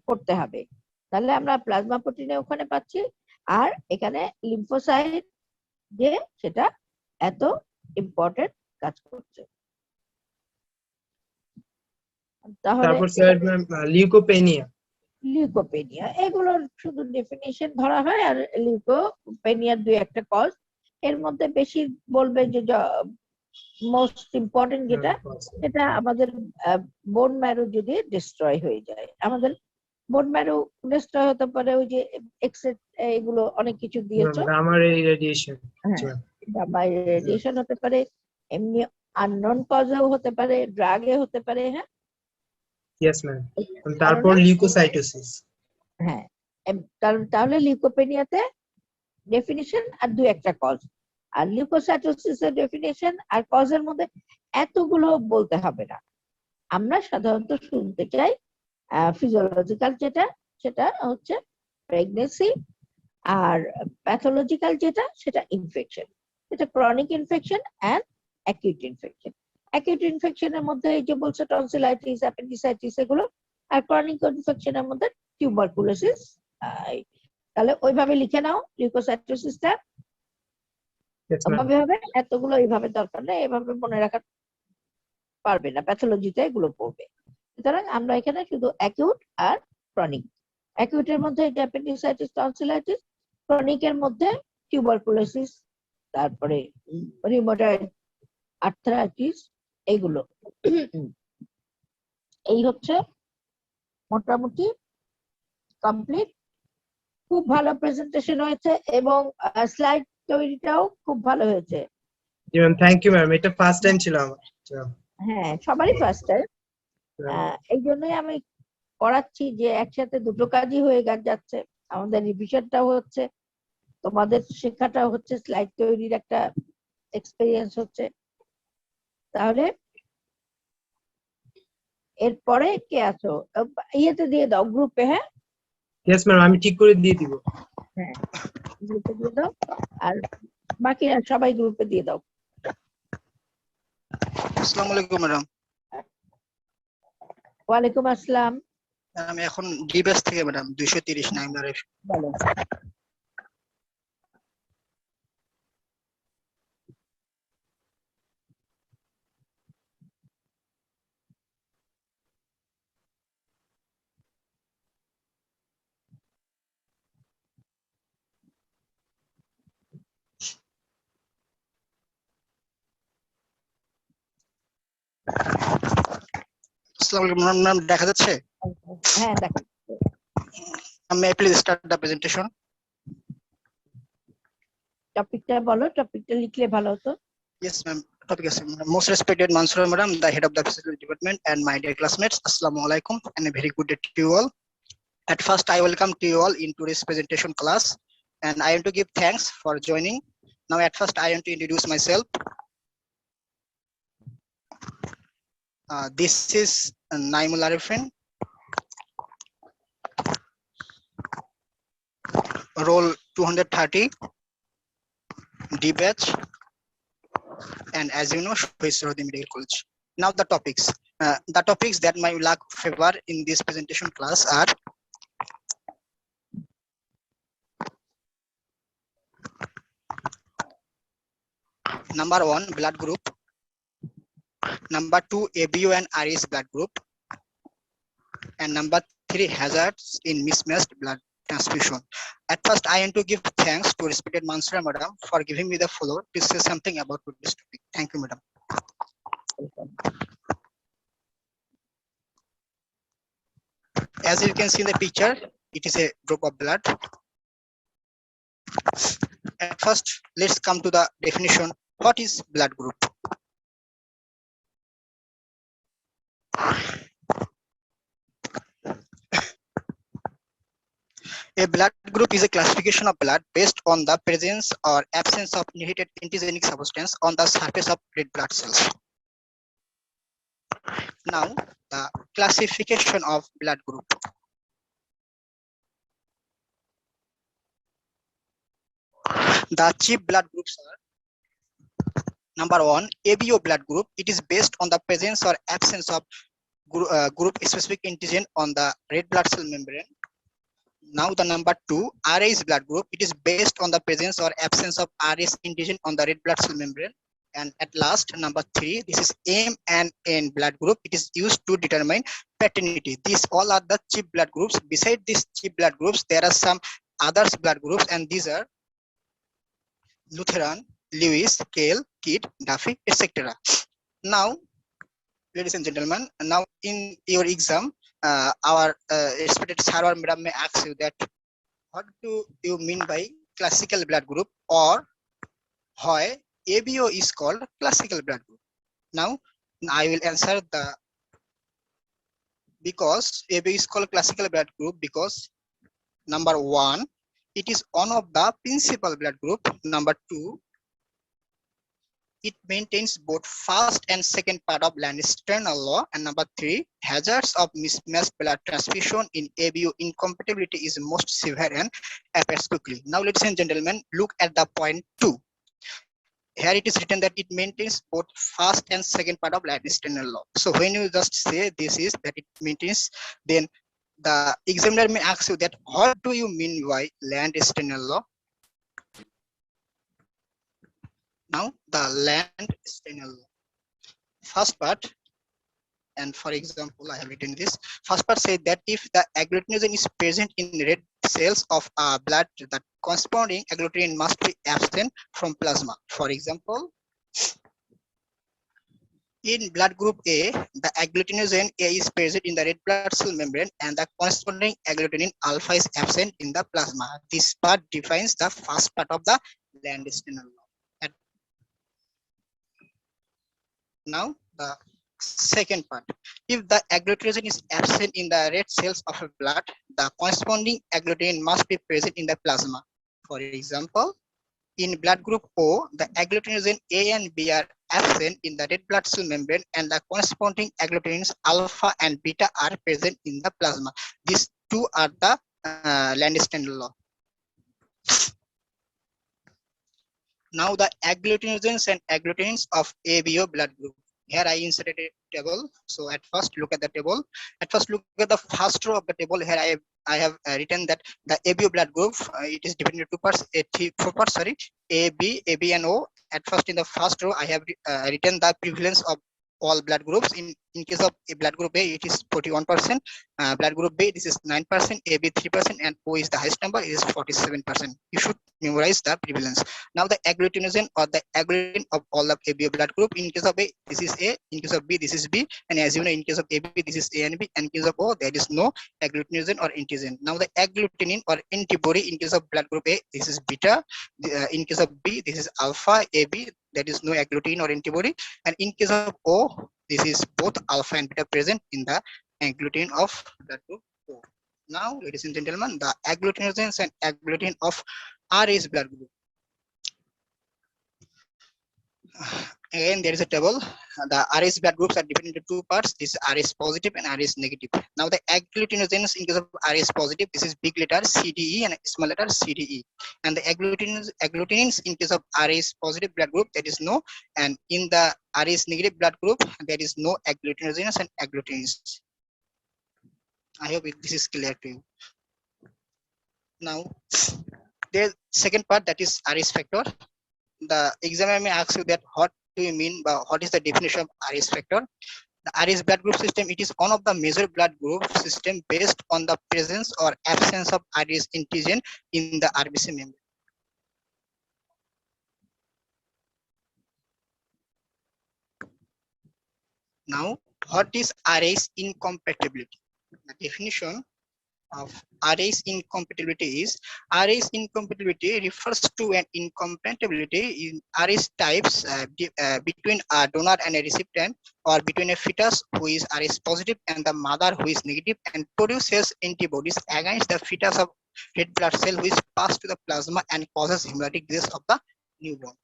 করতে হবে। তাহলে আমরা প্লাজমা প্রোটিনে ওখানে পাচ্ছি, আর এখানে লিম্ফোসাইট যে সেটা এত ইম্পর্টেন্ট কাজ করছে। তাহলে তারপর স্যার ম্যাম লিউকোপেনিয়া। লিউকোপেনিয়া এগুলোর শুধু ডেফিনিশন ধরা হয়, আর লিউকোপেনিয়ার দুই একটা কজ। এর মধ্যে বেশি বলবে যে মোস্ট ইম্পর্টেন্ট যেটা, সেটা আমাদের বোন ম্যারো যদি ডিস্ট্রয় হয়ে যায়। আমাদের বোন ম্যারো ডিস্ট্রয় হতে পারে ওই যে এগুলো অনেক কিছু দিয়েছো, গামা রেডিয়েশন। গামা রেডিয়েশন হতে পারে, এমনি আননোন কজেও হতে পারে, ড্রাগে হতে পারে। হ্যাঁ, ইয়েস ম্যাম। তারপর লিউকোসাইটোসিস। হ্যাঁ, কারণ তাহলে লিউকোপেনিয়াতে ডেফিনিশন আর দুই একটা কজ, আর লিউকোসাইটোসিসের ডেফিনিশন আর কজের মধ্যে এতগুলো বলতে হবে না। আমরা সাধারণত শুনতে চাই ফিজিওলজিক্যাল যেটা, সেটা হচ্ছে প্রেগনেন্সি, আর প্যাথোলজিক্যাল যেটা সেটা ইনফেকশন, সেটা chronic infection and acute infection. Acute ইনফেকশনের মধ্যে এই যে বলছে টনসিলাইটিস, অ্যাপেন্ডিসাইটিস এগুলো, আর ক্রনিক ইনফেকশনের মধ্যে টিউবারকুলোসিস। তাহলে ওইভাবে লিখে নাও লিউকোসাইটোসিসটা ওইভাবে হবে, এতগুলো এইভাবে দরকার নেই, এভাবে মনে রাখা পারবে না, প্যাথোলজিতে এগুলো পড়বে। সুতরাং আমরা এখানে শুধু অ্যাকিউট আর ক্রনিক। অ্যাকিউটের মধ্যে অ্যাপেন্ডিসাইটিস, টনসিলাইটিস, ক্রনিকের মধ্যে টিউবারকুলোসিস, তারপরে রিউমাটয়েড আর্থ্রাইটিস, এইগুলো। এই হচ্ছে মোটামুটি কমপ্লিট। খুব ভালো প্রেজেন্টেশন হয়েছে এবং স্লাইড তৈরিটাও খুব ভালো হয়েছে। জি ম্যাম, থ্যাংক ইউ ম্যাম। এটা ফার্স্ট টাইম ছিল আমার। হ্যাঁ, সবারই ফার্স্ট টাইম। এই জন্যই আমি করাচ্ছি যে একসাথে দুটো কাজই হয়ে যাচ্ছে। আমাদের রিভিশনটাও হচ্ছে, তোমাদের শেখাটা হচ্ছে, স্লাইড তৈরির একটা এক্সপেরিয়েন্স হচ্ছে। তাহলে এরপরে কে আছো? ইয়েতে দিয়ে দাও, গ্রুপে। হ্যাঁ ইয়েস ম্যাম, আমি ঠিক করে দিয়ে দিব। হ্যাঁ, গ্রুপে দিয়ে দাও, আর বাকিরা সবাই গ্রুপে দিয়ে দাও। আসসালামু আলাইকুম ম্যাডাম। ওয়ালাইকুম আসসালাম। আমি এখন ডি ব্যাচ থেকে ম্যাডাম 230 নাম্বারে। বলো। আসসালামু আলাইকুম ম্যাম, দেখা যাচ্ছে? হ্যাঁ দেখো, May I please start the presentation? টপিকটা বলো, টপিকটা লিখলে ভালো হতো। Yes ma'am, topic is most respected Mansoor madam, the head of the physical department, and my dear classmates, assalamu alaikum and a very good day to you all. At first I welcome to you all in today's presentation class, and I want to give thanks for joining. Now at first I want to introduce myself. This is Naimul Arifin, roll 230, D batch, and as you know, Shahid Sarodi Medical College. Now the topics that my lack favor in this presentation class are number 1, blood group, number 2, ABO and RS blood group, and number 3, hazards in mismatched blood transfusion. At first, I want to give thanks to respected Mansoor madam for giving me the floor to say something about this topic. Thank you, madam. As you can see in the picture, it is a drop of blood. At first, let's come to the definition. What is blood group? A blood group is a classification of blood based on the presence or absence of inherited antigenic substance on the surface of red blood cells. Now, the classification of blood group. The chief blood groups are number 1, ABO blood group. It is based on the presence or absence of group specific antigen on the red blood cell membrane. Now the number 2, RS blood group. It is based on the presence or absence of RS antigen on the red blood cell membrane. And at last, number 3, this is M and N blood group. It is used to determine paternity. These all are the chief blood groups. Beside these chief blood groups, there are some others blood groups, and these are Lutheran, Lewis, Kale, Kidd, Duffy, etc. Now, ladies and gentlemen, now in your exam, our respected sir or madam may ask you that what do you mean by classical blood group, or why ABO is called classical blood group. Now I will answer because ABO is called classical blood group because number 1, it is one of the principal blood group. Number 2, it maintains both first and second part of Landis-Sternal law. And number 3, hazards of mismatched blood transfusion in ABO incompatibility is most severe and appears quickly. Now, ladies and gentlemen, look at the point 2. Here it is written that it maintains both first and second part of Landis-Sternal law. So when you just say this is that it maintains, then the examiner may ask you that what do you mean by Landis-Sternal law? Now the Landis-Sternal law. First part, and for example, I have written this. First part said that if the agglutinogen is present in red cells of blood, the corresponding agglutinin must be absent from plasma. For example, in blood group A, the agglutinogen A is present in the red blood cell membrane and the corresponding agglutinin alpha is absent in the plasma. This part defines the first part of the Landis-Sternal law. Now the Second part, if the agglutinin is absent in the red cells of blood, the corresponding agglutinin must be present in the plasma. For example, in blood group O, the agglutinogen A and B are absent in the red blood cell membrane, and the corresponding agglutinins alpha and beta are present in the plasma. These two are the Landsteiner law. Now the agglutinogens and agglutinins of ABO blood group. Here I inserted a table. So at first look at the table. At first look at the first row of the table. Here I have written that the ABO blood group, it is divided into two parts, four parts, sorry, AB and O. At first in the first row, I have written the prevalence of all blood groups. In case of a blood group A, it is 41%. Blood group B, this is 9%, AB 3%, and O is the highest number, it is 47%. You should memorize the prevalence. Now the agglutinogen or the agglutin of all of ABO blood group. In case of A, this is A. In case of B, this is B. And as you know, in case of AB, this is A and B. And in case of O, there is no agglutinogen or antigen. Now the agglutinin or antibody in case of blood group A, this is beta. In case of B, this is alpha. AB, there is no agglutinin or antibody. And in case of O, this is both alpha and beta present in the agglutinin of blood group O. Now, ladies and gentlemen, the agglutinogens and agglutin of RH blood group. Again, there is a table. The RH blood groups are divided into two parts. This is RH positive and RH negative. Now, the agglutinogens in case of RH positive, this is big letter CDE and small letter CDE. And the agglutinins in case of RH positive blood group, there is no. And in the RH negative blood group, there is no agglutinogens and agglutinins. I hope this is clear to you. Now, the second part, that is RH factor. The examiner may ask you that what do you mean by what is the definition of RH factor? The RH blood group system, it is one of the major blood group system based on the presence or absence of RH antigen in the RBC membrane. Now, what is RH incompatibility? The definition of RH incompatibility is RH incompatibility refers to an incompatibility in RH types between a donor and a recipient, or between a fetus who is RH positive and the mother who is negative, and produces antibodies against the fetus of red blood cell which pass to the plasma and causes hemolytic disease of the newborn.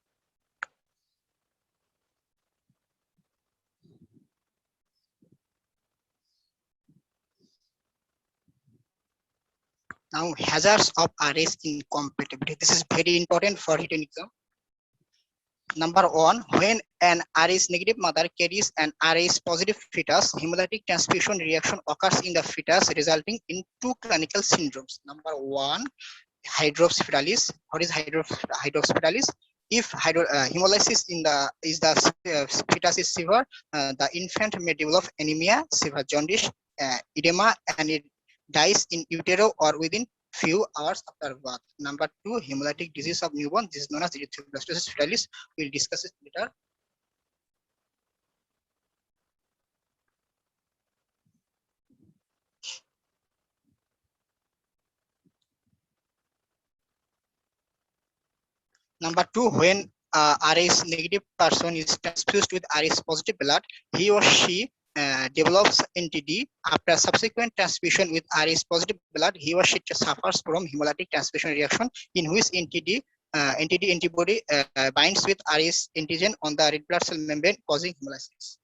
Now, hazards of RH incompatibility. This is very important for written exam. Number one, when an RH negative mother carries an RH positive fetus, hemolytic transfusion reaction occurs in the fetus, resulting in two clinical syndromes. Number one, hydrocephalus. What is hydrocephalus? If hemolysis is the fetus is severe, the infant may develop anemia, severe jaundice, edema, and it dies in utero or within few hours after birth. Number two, hemolytic disease of newborn. This is known as erythroblastosis fetalis. We'll discuss it later. Number two, when RH negative person is transfused with RH positive blood, he or she develops NTD. After subsequent transfusion with RH positive blood, he or she suffers from hemolytic transfusion reaction, in which NTD antibody binds with RH antigen on the red blood cell membrane, causing hemolysis.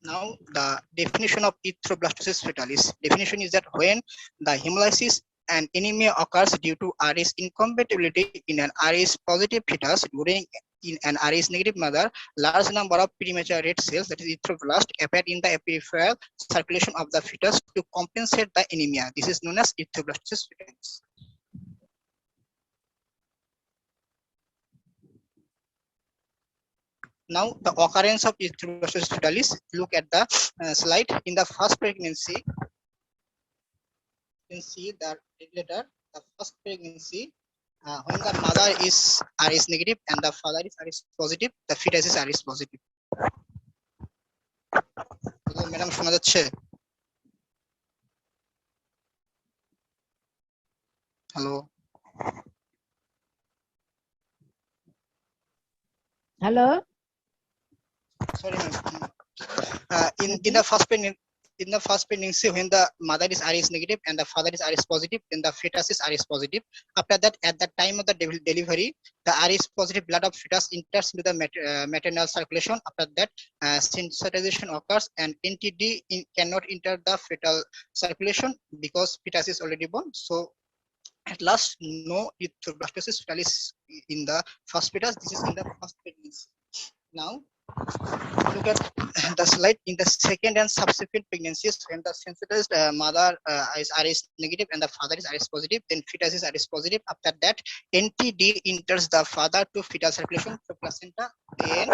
Now, the definition of erythroblastosis fetalis. Definition is that when the hemolysis and anemia occurs due to RH incompatibility in an RH positive fetus during in an RH negative mother, large number of premature red cells, that is erythroblast, appear in the peripheral circulation of the fetus to compensate the anemia. This is known as erythroblastosis fetalis. Now, the occurrence of erythroblastosis fetalis. Look at the slide. In the first pregnancy, you can see that regulator, the first pregnancy, when the mother is RH negative and the father is RH positive, the fetus is RH positive. Hello, madam, শোনা যাচ্ছে? Hello. Hello? sorry, ma'am. In the first pregnancy, when the mother is Rh negative and the father is Rh positive, then the fetus is Rh positive. After that, at the time of the delivery, the Rh positive blood of fetus enters into the maternal circulation. After that, sensitization occurs, and NTD cannot enter the fetal circulation because fetus is already born. So at last, no erythroblastosis fetalis in the first fetus. This is in the first pregnancy. Now, look at the slide. In the second and subsequent pregnancies, when the sensitized mother is Rh negative and the father is Rh positive, then fetus is Rh positive. After that, NTD enters the father to fetal circulation through placenta. Then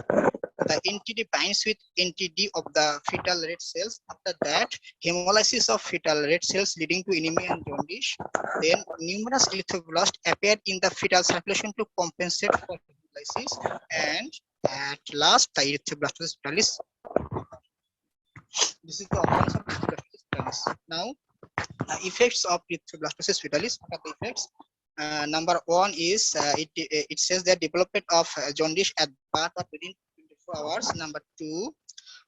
the NTD binds with NTD of the fetal red cells. After that, hemolysis of fetal red cells leading to anemia and jaundice. Then numerous erythroblasts appear in the fetal circulation to compensate for hemolysis, and at last, the erythroblastosis fetalis. This is the occurrence of erythroblastosis fetalis. Now, effects of erythroblastosis fetalis. What are the effects? Number one is it says that development of jaundice at birth or within 24 hours. Number two,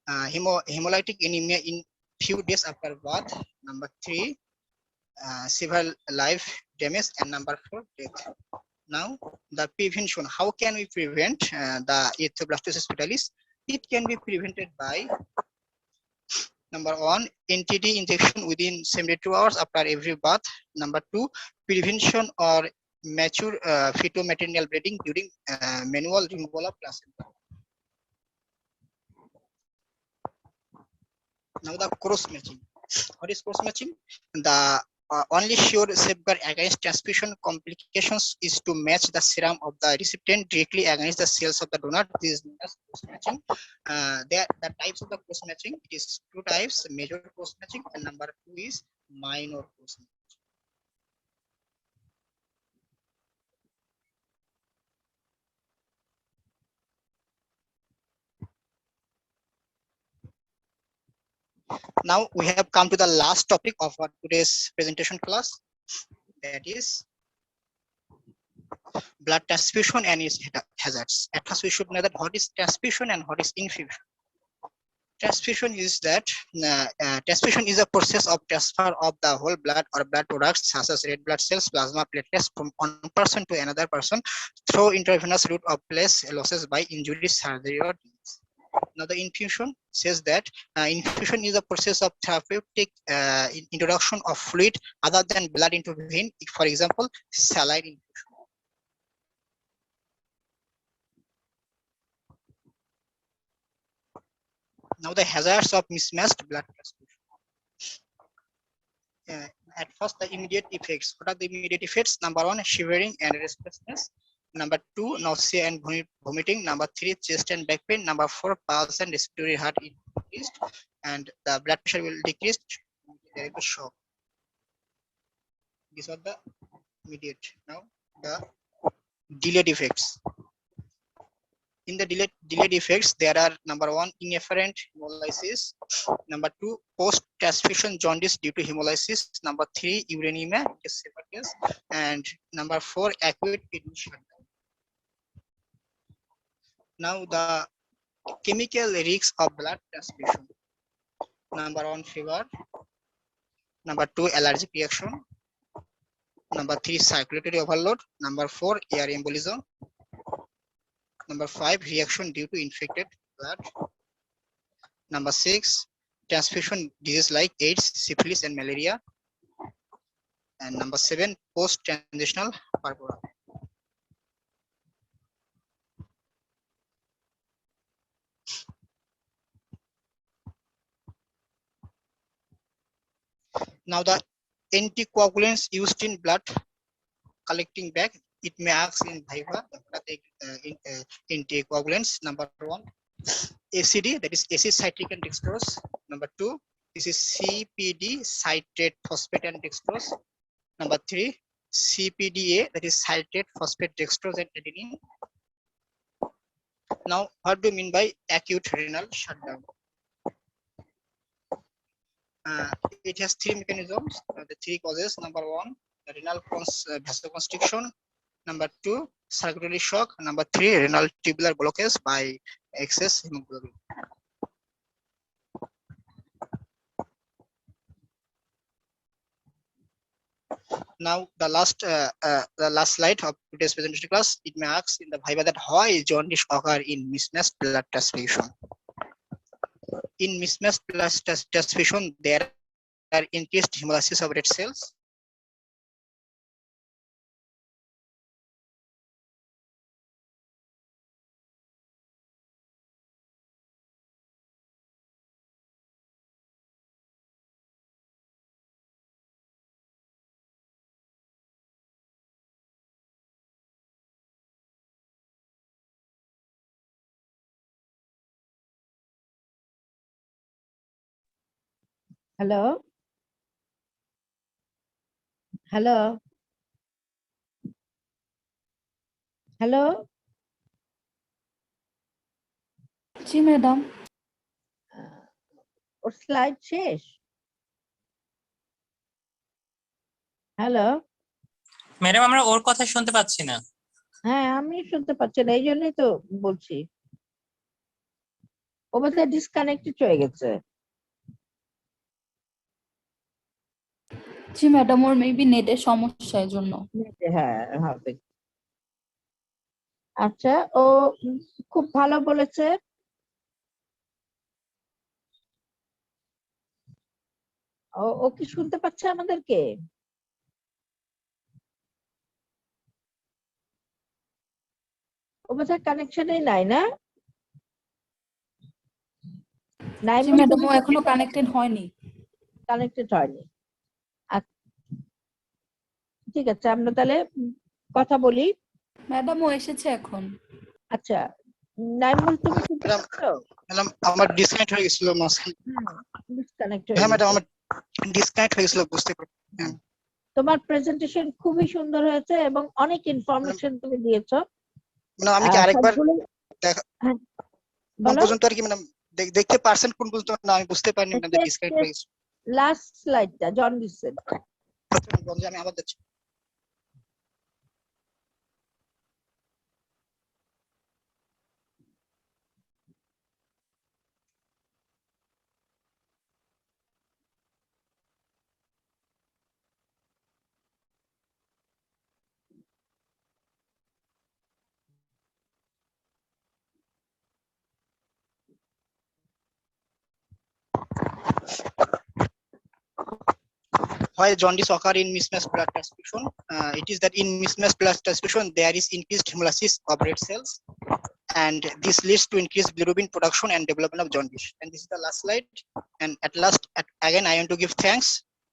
hemolytic anemia in few days after birth. Number three, severe life damage, and number four, death. Now, the prevention. How can we prevent the erythroblastosis fetalis? It can be prevented by number one, NTD injection within 72 hours after every birth. Number two, prevention or mature fetal-maternal bleeding during manual removal of placenta. Now, the cross matching. What is cross matching? The only sure safeguard against transfusion complications is to match the serum of the recipient directly against the cells of the donor. This is known as cross matching. The types of the cross matching, it is two types: major cross matching, and number two is minor cross matching. Now we have come to the last topic of our today's presentation class, that is blood transfusion and its hazards. At first, we should know that what is transfusion and what is infusion. Transfusion is that transfusion is a process of transfer of the whole blood or blood products such as red blood cells, plasma, platelets from one person to another person through intravenous route of losses by injury, surgery, or disease. Now, the infusion says that infusion is a process of therapeutic introduction of fluid other than blood into vein. For example, saline infusion. Now, the hazards of mismatched blood transfusion. At first, the immediate effects. What are the immediate effects? Number one, shivering and restlessness. Number two, nausea and vomiting. Number three, chest and back pain. Number four, pulse and respiratory heart increased, and the blood pressure will decrease. There is a shock. These are the immediate. Now, the delayed effects. In the delayed effects, there are number one, inafferent hemolysis. Number two, post-transfusion jaundice due to hemolysis. Number three, uremia, and number four, acute kidney shutdown. Now, the chemical risks of blood transfusion. Number one, fever. Number two, allergic reaction. Number three, circulatory overload. Number four, air embolism. Number five, reaction due to infected blood. Number six, transfusion disease like AIDS, syphilis, and malaria. And number seven, post-transitional purpura. Now, the anticoagulants used in blood collecting bag, it may ask in viva anticoagulants. Number one, ACD, that is acid citric and dextrose. Number two, this is CPD, citrate phosphate and dextrose. Number three, CPDA, that is citrate phosphate dextrose and adenine. Now, what do you mean by acute renal shutdown? It has three mechanisms, the three causes. Number one, the renal vasoconstriction. Number two, circulatory shock. Number three, renal tubular blockage by excess hemoglobin. Now the last slide of today's presentation class. It may ask in the Viva that why jaundice occur in mismatched blood transfusion. In mismatched blood transfusion, there are increased hemolysis of red cells. Hello, hello, hello. G madam. Or slide শেষ? Hello. Madam আমরা ওর কথা শুনতে পাচ্ছি না। হ্যাঁ, আমি শুনতে পাচ্ছি না, এই জন্যই তো বলছি। ও বোধহয় ডিসকানেক্টেড হয়ে গেছে। জি ম্যাডাম, ওর মেবি নেটের সমস্যা এর জন্য। হ্যাঁ, হবে। আচ্ছা, ও খুব ভালো বলেছে। ও কি শুনতে পাচ্ছে আমাদেরকে? ও বোধহয় কানেকশনই নাই, না? নাই জি ম্যাডাম, ও এখনো কানেক্টেড হয়নি। কানেক্টেড হয়নি। ঠিক আছে, আমরা তাহলে কথা বলি। ম্যাডাম ও এসেছে এখন। আচ্ছা, নাইমুল তুমি শুনতে পাচ্ছ? ম্যাডাম আমার ডিসকানেক্ট হয়ে গেছিল মাঝখানে। ডিসকানেক্ট হয়ে হ্যাঁ ম্যাডাম, গেছে। আমার ডিসকানেক্ট হয়ে গেছিল, বুঝতে পারি। তোমার প্রেজেন্টেশন খুবই সুন্দর হয়েছে এবং অনেক ইনফরমেশন তুমি দিয়েছো। ম্যাডাম আমি কি আরেকবার হ্যাঁ, কোন বলো। পর্যন্ত আর কি ম্যাডাম দেখতে পারছেন কোন পর্যন্ত? না আমি বুঝতে পারিনি ম্যাডাম, ডিসকানেক্ট হয়ে গেছে। লাস্ট স্লাইডটা জন্ডিসের। আমি আবার যাচ্ছি। Why jaundice occur in mismatched blood transfusion? It is that in mismatched blood transfusion there is increased hemolysis of red cells, and this leads to increased bilirubin production and development of jaundice. And this is the last slide. And at last, again, I want to give thanks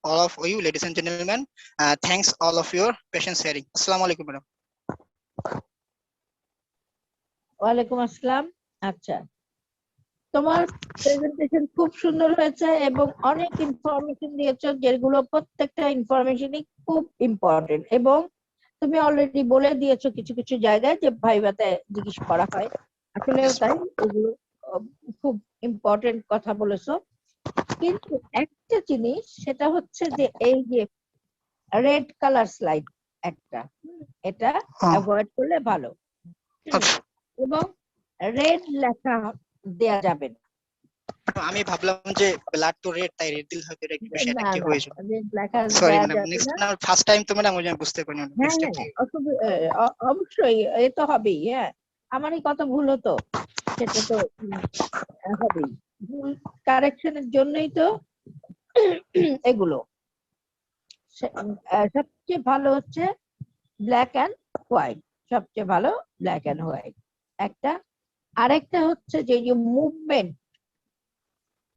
all of you, ladies and gentlemen. Thanks all of your patient sharing. Assalamu alaikum, madam. ওয়ালাইকুম আসসালাম। আচ্ছা, তোমার presentation খুব সুন্দর হয়েছে এবং অনেক information দিয়েছো, যেগুলো প্রত্যেকটা ইনফরমেশনই খুব ইম্পর্টেন্ট। এবং তুমি অলরেডি বলে দিয়েছো কিছু কিছু জায়গায় যে ভাইভাতে জিজ্ঞেস করা হয়, আসলেও তাই, এগুলো খুব ইম্পর্টেন্ট কথা বলেছো। কিন্তু একটা জিনিস, সেটা হচ্ছে যে এই যে রেড কালার স্লাইড একটা, এটা অ্যাভয়েড করলে ভালো। এবং রেড লেখা দেয়া যাবে না। আমি ভাবলাম যে ব্লাড তো রেড, তাই রেড দিল হয়তো একটু বেশি অ্যাট্রাকটিভ হয়ে যাবে। রেড লেখা সরি দেয়া ম্যাডাম, যাবে নেক্সট না। না, ফার্স্ট টাইম তো ম্যাডাম, ওই জন্য বুঝতে পারিনি। নেক্সট টাইম অবশ্যই এ তো হবেই। হ্যাঁ, আমারই কত ভুল হতো, সেটা তো হবেই। ভুল কারেকশনের জন্যই তো এগুলো। সবচেয়ে ভালো হচ্ছে ব্ল্যাক অ্যান্ড হোয়াইট, সবচেয়ে ভালো ব্ল্যাক অ্যান্ড হোয়াইট একটা। আরেকটা হচ্ছে যে মুভমেন্ট,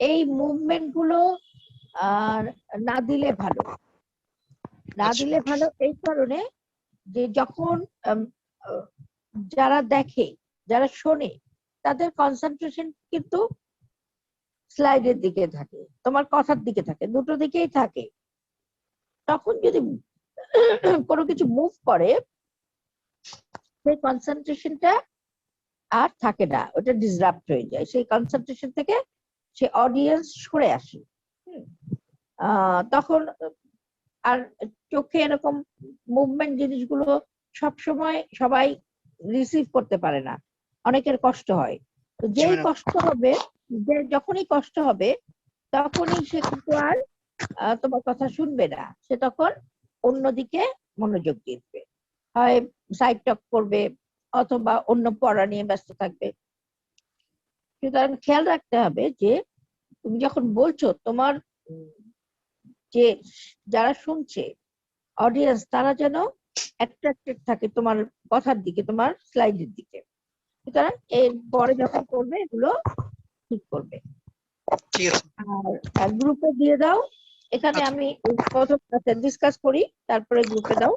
এই মুভমেন্ট গুলো আর না দিলে ভালো, না দিলে ভালো এই কারণে যে যখন যারা দেখে, যারা শোনে, তাদের কনসেন্ট্রেশন কিন্তু স্লাইডের দিকে থাকে, তোমার কথার দিকে থাকে, দুটো দিকেই থাকে। তখন যদি কোনো কিছু মুভ করে, সেই কনসেন্ট্রেশনটা আর থাকে না, ওটা ডিসরাপ্ট হয়ে যায়। সেই কনসেন্ট্রেশন থেকে সে অডিয়েন্স সরে আসে। তখন আর চোখে এরকম মুভমেন্ট জিনিসগুলো সবসময় সবাই রিসিভ করতে পারে না, অনেকের কষ্ট হয়। তো যেই কষ্ট হবে, যে যখনই কষ্ট হবে তখনই সে কিন্তু আর তোমার কথা শুনবে না, সে তখন অন্যদিকে মনোযোগ দিবে, হয় সাইড টক করবে অথবা অন্য পড়া নিয়ে ব্যস্ত থাকবে। সুতরাং খেয়াল রাখতে হবে যে তুমি যখন বলছো তোমার যে যারা শুনছে অডিয়েন্স তারা যেন অ্যাট্রাক্টেড থাকে তোমার কথার দিকে, তোমার স্লাইডের দিকে। সুতরাং এর পরে যখন করবে এগুলো ঠিক করবে। ঠিক আছে। আর গ্রুপে দিয়ে দাও। এখানে আচ্ছা। আমি প্রথম ডিসকাস করি, তারপরে গ্রুপে দাও।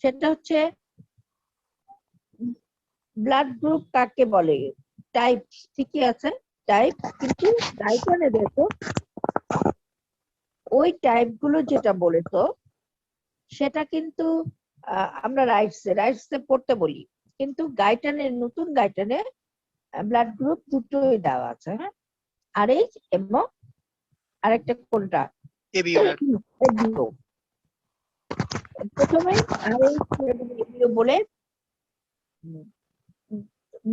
সেটা হচ্ছে ব্লাড গ্রুপ কাকে বলে? টাইপ ঠিকই আছে, টাইপ, কিন্তু গাইডলাইনে দেখো ওই টাইপ গুলো যেটা বলেছো সেটা কিন্তু আমরা রাইটসে পড়তে বলি, কিন্তু নতুন গাইডলাইনে ব্লাড গ্রুপ দুটোই দেওয়া আছে, হ্যাঁ, আরএইচ এবং আরেকটা কোনটা, ABO এবিও। প্রথমে আরএইচ এবং এবিও বলে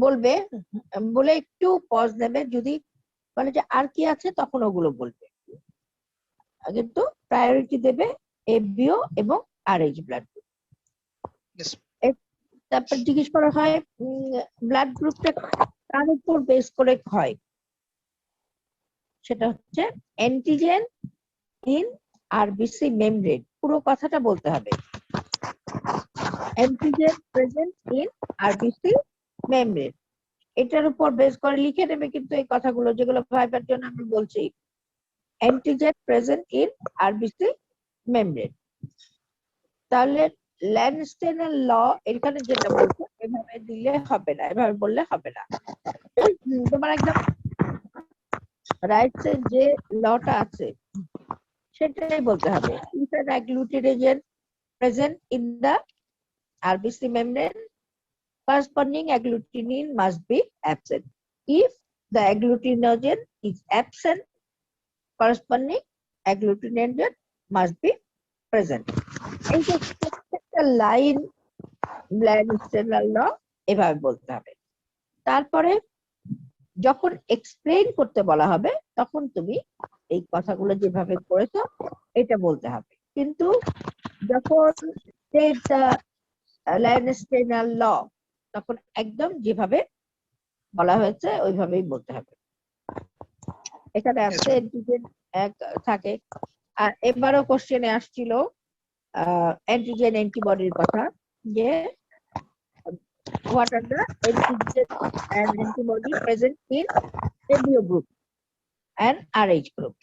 বলবে, বলে একটু পজ নেবে, যদি বলে যে আর কি আছে তখন ওগুলো বলবে, কিন্তু প্রায়োরিটি দেবে এবিও এবং আরএইচ ব্লাড গ্রুপ। Yes. তারপর জিজ্ঞেস করা হয় ব্লাড গ্রুপটা কার উপর বেস করে হয়, সেটা হচ্ছে অ্যান্টিজেন ইন আরবিসি মেমব্রেন। পুরো কথাটা বলতে হবে, antigen present in RBC membrane. এটার উপর বেস করে লিখে নেবে, কিন্তু এই কথাগুলো যেগুলো ভাইবার জন্য আমি বলছি, antigen present in RBC membrane. তাহলে ল্যানস্টেইনের ল এখানে যেটা বলছে এভাবে দিলে হবে না, এভাবে বললে হবে না। তোমার একদম রাইটস এর যে লটা আছে সেটাই বলতে হবে। If an agglutinogen present in the RBC membrane, corresponding agglutinin must be absent. If the agglutinogen is absent, corresponding agglutinogen must be present. এই যে প্রত্যেকটা লাইন ল্যানস্টেইনের ল এভাবে বলতে হবে। তারপরে যখন এক্সপ্লেইন করতে বলা হবে তখন তুমি এই কথাগুলো যেভাবে করেছো এটা বলতে হবে, কিন্তু যখন state the ল্যানস্টেইনের ল তখন একদম যেভাবে বলা হয়েছে ওইভাবেই বলতে হবে। এখানে আছে অ্যান্টিজেন থাকে, আর এবারও কোশ্চেনে আসছিল অ্যান্টিজেন অ্যান্টিবডির কথা, যে what are the antigen and antibody present in ABO group and RH group.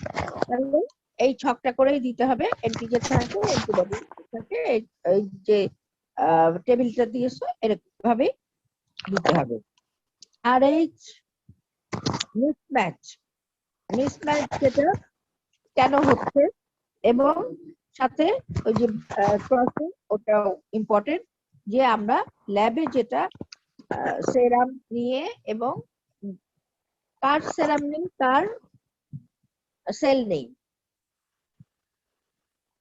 তাহলে এই ছকটা করেই দিতে হবে, অ্যান্টিজেন থাকে, অ্যান্টিবডি থাকে, এই যে টেবিলটা দিয়েছো এরকম ভাবে দিতে হবে। RH মিসম্যাচ যেটা কেন হচ্ছে, এবং সাথে ওই যে ক্রসিং, ওটাও ইম্পর্টেন্ট, যে আমরা ল্যাবে যেটা সেরাম নিয়ে এবং কার সেরাম নেই কার সেল নেই,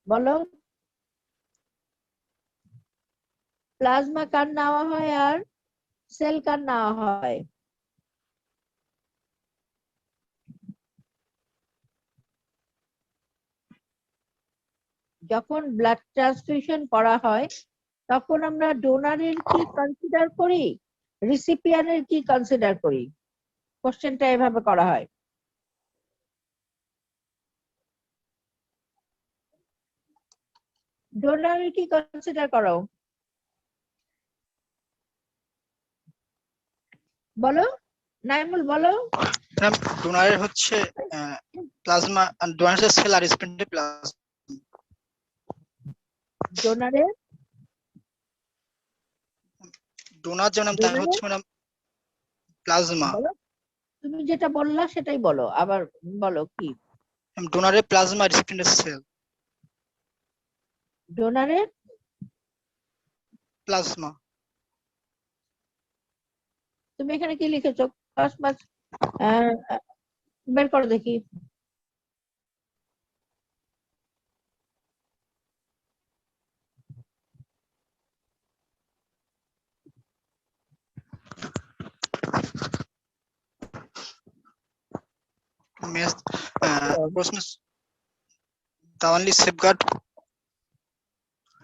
বলো প্লাজমা কার নেওয়া হয় আর সেল কার নেওয়া হয়? যখন ব্লাড ট্রান্সফিউশন করা হয় তখন আমরা ডোনারের কি কনসিডার করি, রিসিপিয়ানের কি কনসিডার করি? কোশ্চেনটা এভাবে করা হয়। ডোনারের কি কনসিডার করো, বলো নাইমুল, বলো। ডোনারের হচ্ছে প্লাজমা, ডোনারের সেল আর রেসিপিয়েন্টের প্লাজমা। ডোনারের ডোনার যেমন তার হচ্ছে ম্যাডাম প্লাজমা। তুমি যেটা বললা সেটাই বলো, আবার বলো কি? ডোনারের প্লাজমা, রেসিপিয়েন্টের সেল। ডোনারের প্লাজমা। তুমি এখানে কি লিখেছো? বের করো দেখি। প্রশ্ন, the only safeguard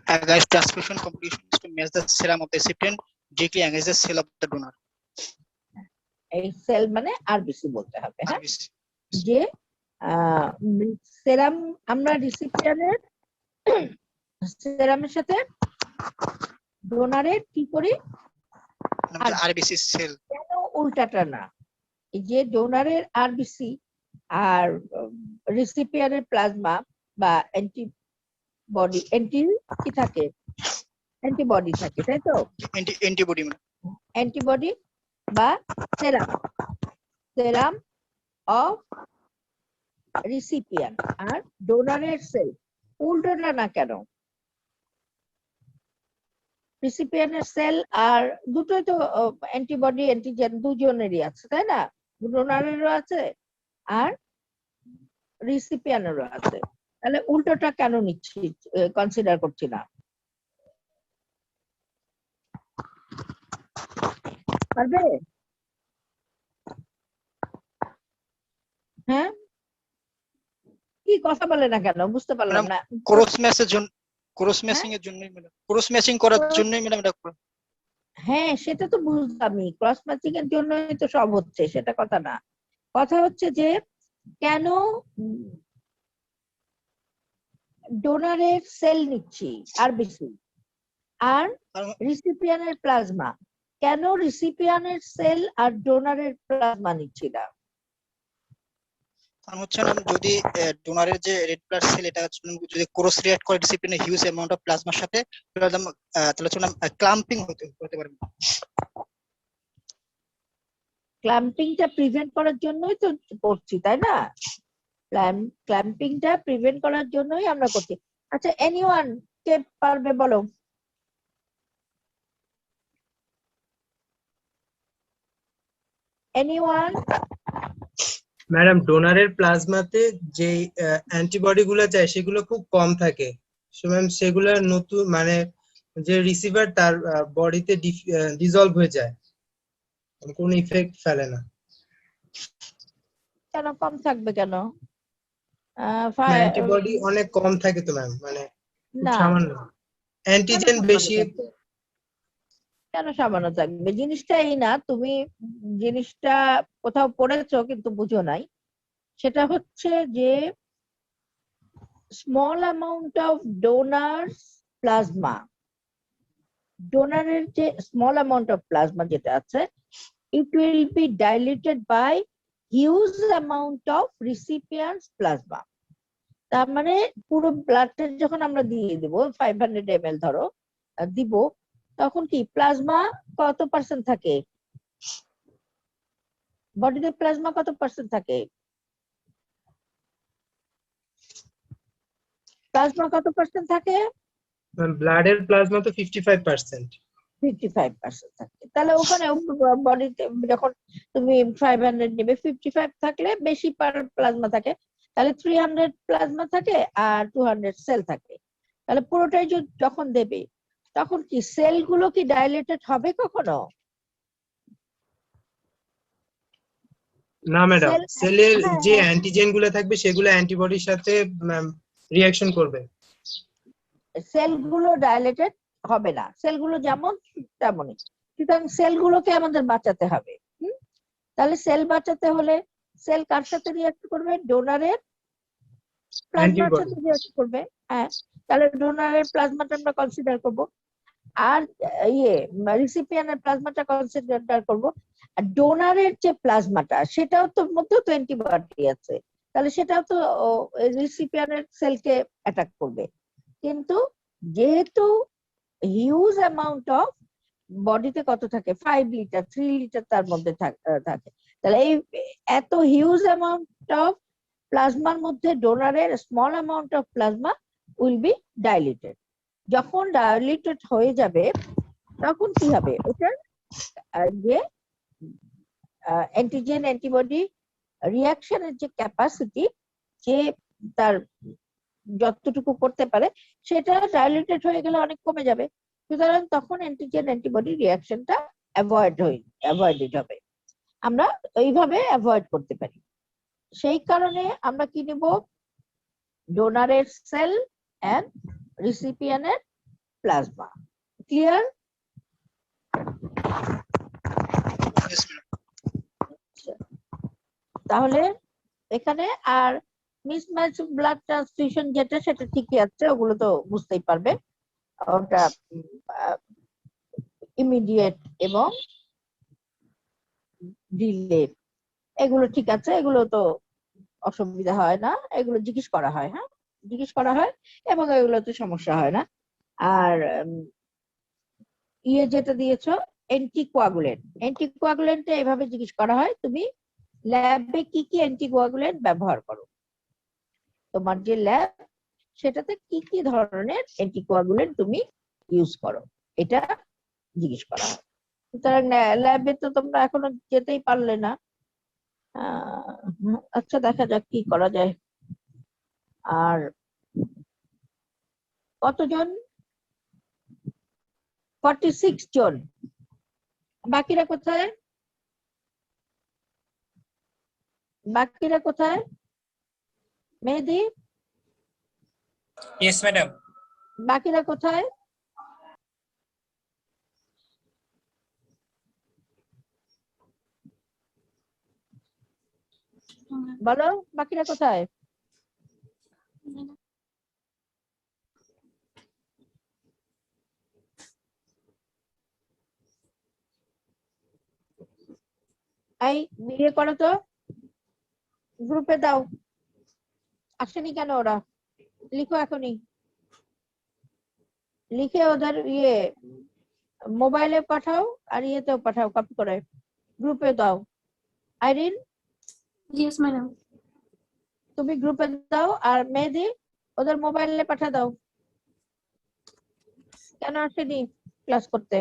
against transfusion competition is to match the serum of the recipient directly against the cell of the donor. এই সেল মানে আরবিসি বলতে হবে, হ্যাঁ, RBC. যে সেরাম আমরা রিসিপিয়েন্টের সেরামের সাথে ডোনারের কি করি, RBC cell. কেন উল্টাটা না, এই যে ডোনারের আরবিসি আর রিসিপিয়েন্টের প্লাজমা বা অ্যান্টিবডি কি থাকে, অ্যান্টিবডি থাকে, তাই তো, Antibody. অ্যান্টিবডি বা সেরাম অফ রিসিপিয়েন্ট আর ডোনারের সেল উল্টোটা না কেন? রিসিপিয়েন্টের সেল আর দুটোই তো অ্যান্টিবডি অ্যান্টিজেন দুজনেরই আছে, তাই না? ডোনারেরও আছে আর রিসিপিয়েন্টেরও আছে, তাহলে উল্টোটা কেন নিচ্ছি, কনসিডার করছি না? পারবে? হ্যাঁ, কি কথা বলে না কেন, বুঝতে পারলাম না। ক্রস ম্যাচের জন্য, ক্রস ম্যাচিং এর জন্যই ম্যাডাম, ক্রস ম্যাচিং করার জন্যই ম্যাডাম এটা করে। হ্যাঁ, সেটা তো বুঝলামই, ক্রস ম্যাচিং এর জন্যই তো সব হচ্ছে, সেটা কথা না। কথা হচ্ছে যে কেন ডোনারের সেল নিচ্ছি আরবিসি আর রিসিপিয়েন্টের প্লাজমা, কেন রিসিপিয়েন্টের সেল আর ডোনারের প্লাজমা নিচ্ছি না? কারণ হচ্ছে না, যদি ডোনারের যে রেড ব্লাড সেল এটা যদি ক্রস রিঅ্যাক্ট করে রিসিপিয়েন্টের হিউজ অ্যামাউন্ট অফ প্লাজমার সাথে, তাহলে হচ্ছে না ক্লাম্পিং হতে পারে। ক্ল্যাম্পিংটা প্রিভেন্ট করার জন্যই তো করছি, তাই না? ক্ল্যাম্পিংটা প্রিভেন্ট করার জন্যই আমরা করছি। আচ্ছা, এনিওয়ান কে পারবে বলো? এনিওয়ান? ম্যাডাম, ডোনারের প্লাজমাতে যে অ্যান্টিবডি গুলো যায় সেগুলো খুব কম থাকে, ম্যাম সেগুলো নতুন মানে যে রিসিভার তার বডিতে ডিসলভ হয়ে যায়, কোনো ইফেক্ট ফেলে না। কেন কম থাকবে কেন? অ্যান্টিবডি অনেক কম থাকে তো ম্যাম, মানে খুব না, সামান্য, অ্যান্টিজেন বেশি। কেন সামান্য থাকবে? জিনিসটা এই না, তুমি জিনিসটা কোথাও পড়েছো কিন্তু বুঝো নাই। সেটা হচ্ছে যে small amount of donor's plasma, ডোনারের যে স্মল অ্যামাউন্ট অফ প্লাজমা যেটা আছে, it will be diluted by huge amount of recipient's plasma. তার মানে পুরো ব্লাডটা যখন আমরা দিয়ে দিব 500 ml ধরো দিব, তখন কি প্লাজমা কত পার্সেন্ট থাকে বডিতে? প্লাজমা কত পার্সেন্ট থাকে? প্লাজমা কত পার্সেন্ট থাকে? ব্লাডের প্লাজমা তো 55%। 55% থাকে। তাহলে ওখানে বডিতে যখন তুমি 500 নেবে, 55 থাকলে বেশি প্লাজমা থাকে, তাহলে 300 প্লাজমা থাকে আর 200 সেল থাকে। তাহলে পুরোটাই যখন দেবে তখন কি সেলগুলো কি ডাইলেটেড হবে কখনো? না ম্যাডাম, সেলের যে অ্যান্টিজেন গুলো থাকবে সেগুলো অ্যান্টিবডির সাথে রিঅ্যাকশন করবে, সেলগুলো ডাইলেটেড হবে না, সেলগুলো যেমন তেমনই। সুতরাং সেলগুলোকে আমাদের বাঁচাতে হবে। তাহলে সেল বাঁচাতে হলে সেল কার সাথে রিঅ্যাক্ট করবে? ডোনারের প্লাজমার সাথে রিঅ্যাক্ট করবে। হ্যাঁ, তাহলে ডোনারের প্লাজমাটা আমরা কনসিডার করব, আর রিসিপিয়েন্টের প্লাজমাটা কনসিডার করব। আর ডোনারের যে প্লাজমাটা সেটাও তো মধ্যেও তো অ্যান্টিবডি আছে, তাহলে সেটাও তো রিসিপিয়েন্টের সেলকে অ্যাটাক করবে। কিন্তু যেহেতু হিউজ অ্যামাউন্ট অফ বডিতে কত থাকে, 5 লিটার 3 লিটার তার মধ্যে থাকে, তাহলে এই এত হিউজ অ্যামাউন্ট অফ প্লাজমার মধ্যে ডোনারের small amount of plasma will be diluted. যখন ডাইলিউটেড হয়ে যাবে তখন কি হবে? ওটার যে অ্যান্টিজেন অ্যান্টিবডি রিঅ্যাকশনের যে ক্যাপাসিটি, যে তার যতটুকু করতে পারে, সেটা ডাইলিউটেড হয়ে গেলে অনেক কমে যাবে। সুতরাং তখন অ্যান্টিজেন অ্যান্টিবডি রিঅ্যাকশনটা অ্যাভয়েডেড হবে। আমরা এইভাবে অ্যাভয়েড করতে পারি। সেই কারণে আমরা কি নিব? ডোনারের সেল এন্ড রিসিপিয়েন্টের প্লাজমা। ক্লিয়ার? Yes, madam. তাহলে এখানে আর মিসম্যাচ ব্লাড ট্রান্সফিউশন যেটা সেটা ঠিকই আছে, ওগুলো তো বুঝতেই পারবে। ওটা ইমিডিয়েট এবং ডিলে, এগুলো ঠিক আছে, এগুলো তো অসুবিধা হয় না, এগুলো জিজ্ঞেস করা হয়। হ্যাঁ, জিজ্ঞেস করা হয় এবং এগুলোতে সমস্যা হয় না। আর ইয়ে যেটা দিয়েছো অ্যান্টিকোয়াগুলেন্ট, অ্যান্টিকোয়াগুলেন্টে এভাবে জিজ্ঞেস করা হয় তুমি ল্যাবে কি কি অ্যান্টিকোয়াগুলেন্ট ব্যবহার করো, তোমার যে ল্যাব সেটাতে কি কি ধরনের অ্যান্টিকোয়াগুলেন্ট তুমি ইউজ করো, এটা জিজ্ঞেস করা হয়। সুতরাং ল্যাবে তো তোমরা এখনো যেতেই পারলে না। আচ্ছা, দেখা যাক কি করা যায়। আর কতজন? 46 জন। বাকিরা কোথায়? বাকিরা কোথায়? মেহেদি, ইয়েস ম্যাডাম। বাকিরা কোথায়? বলো, বাকিরা কোথায়? এই বিয়ে করো তো, গ্রুপে দাও। আসেনি কেন ওরা? লিখো এখনই, লিখে ওদের ইয়ে মোবাইলে পাঠাও আর ইয়েতেও পাঠাও, কপি করে গ্রুপে দাও। Irene, yes madam. তুমি গ্রুপে দাও, আর মেহেদি ওদের মোবাইলে পাঠা দাও। কেন আসেনি ক্লাস করতে?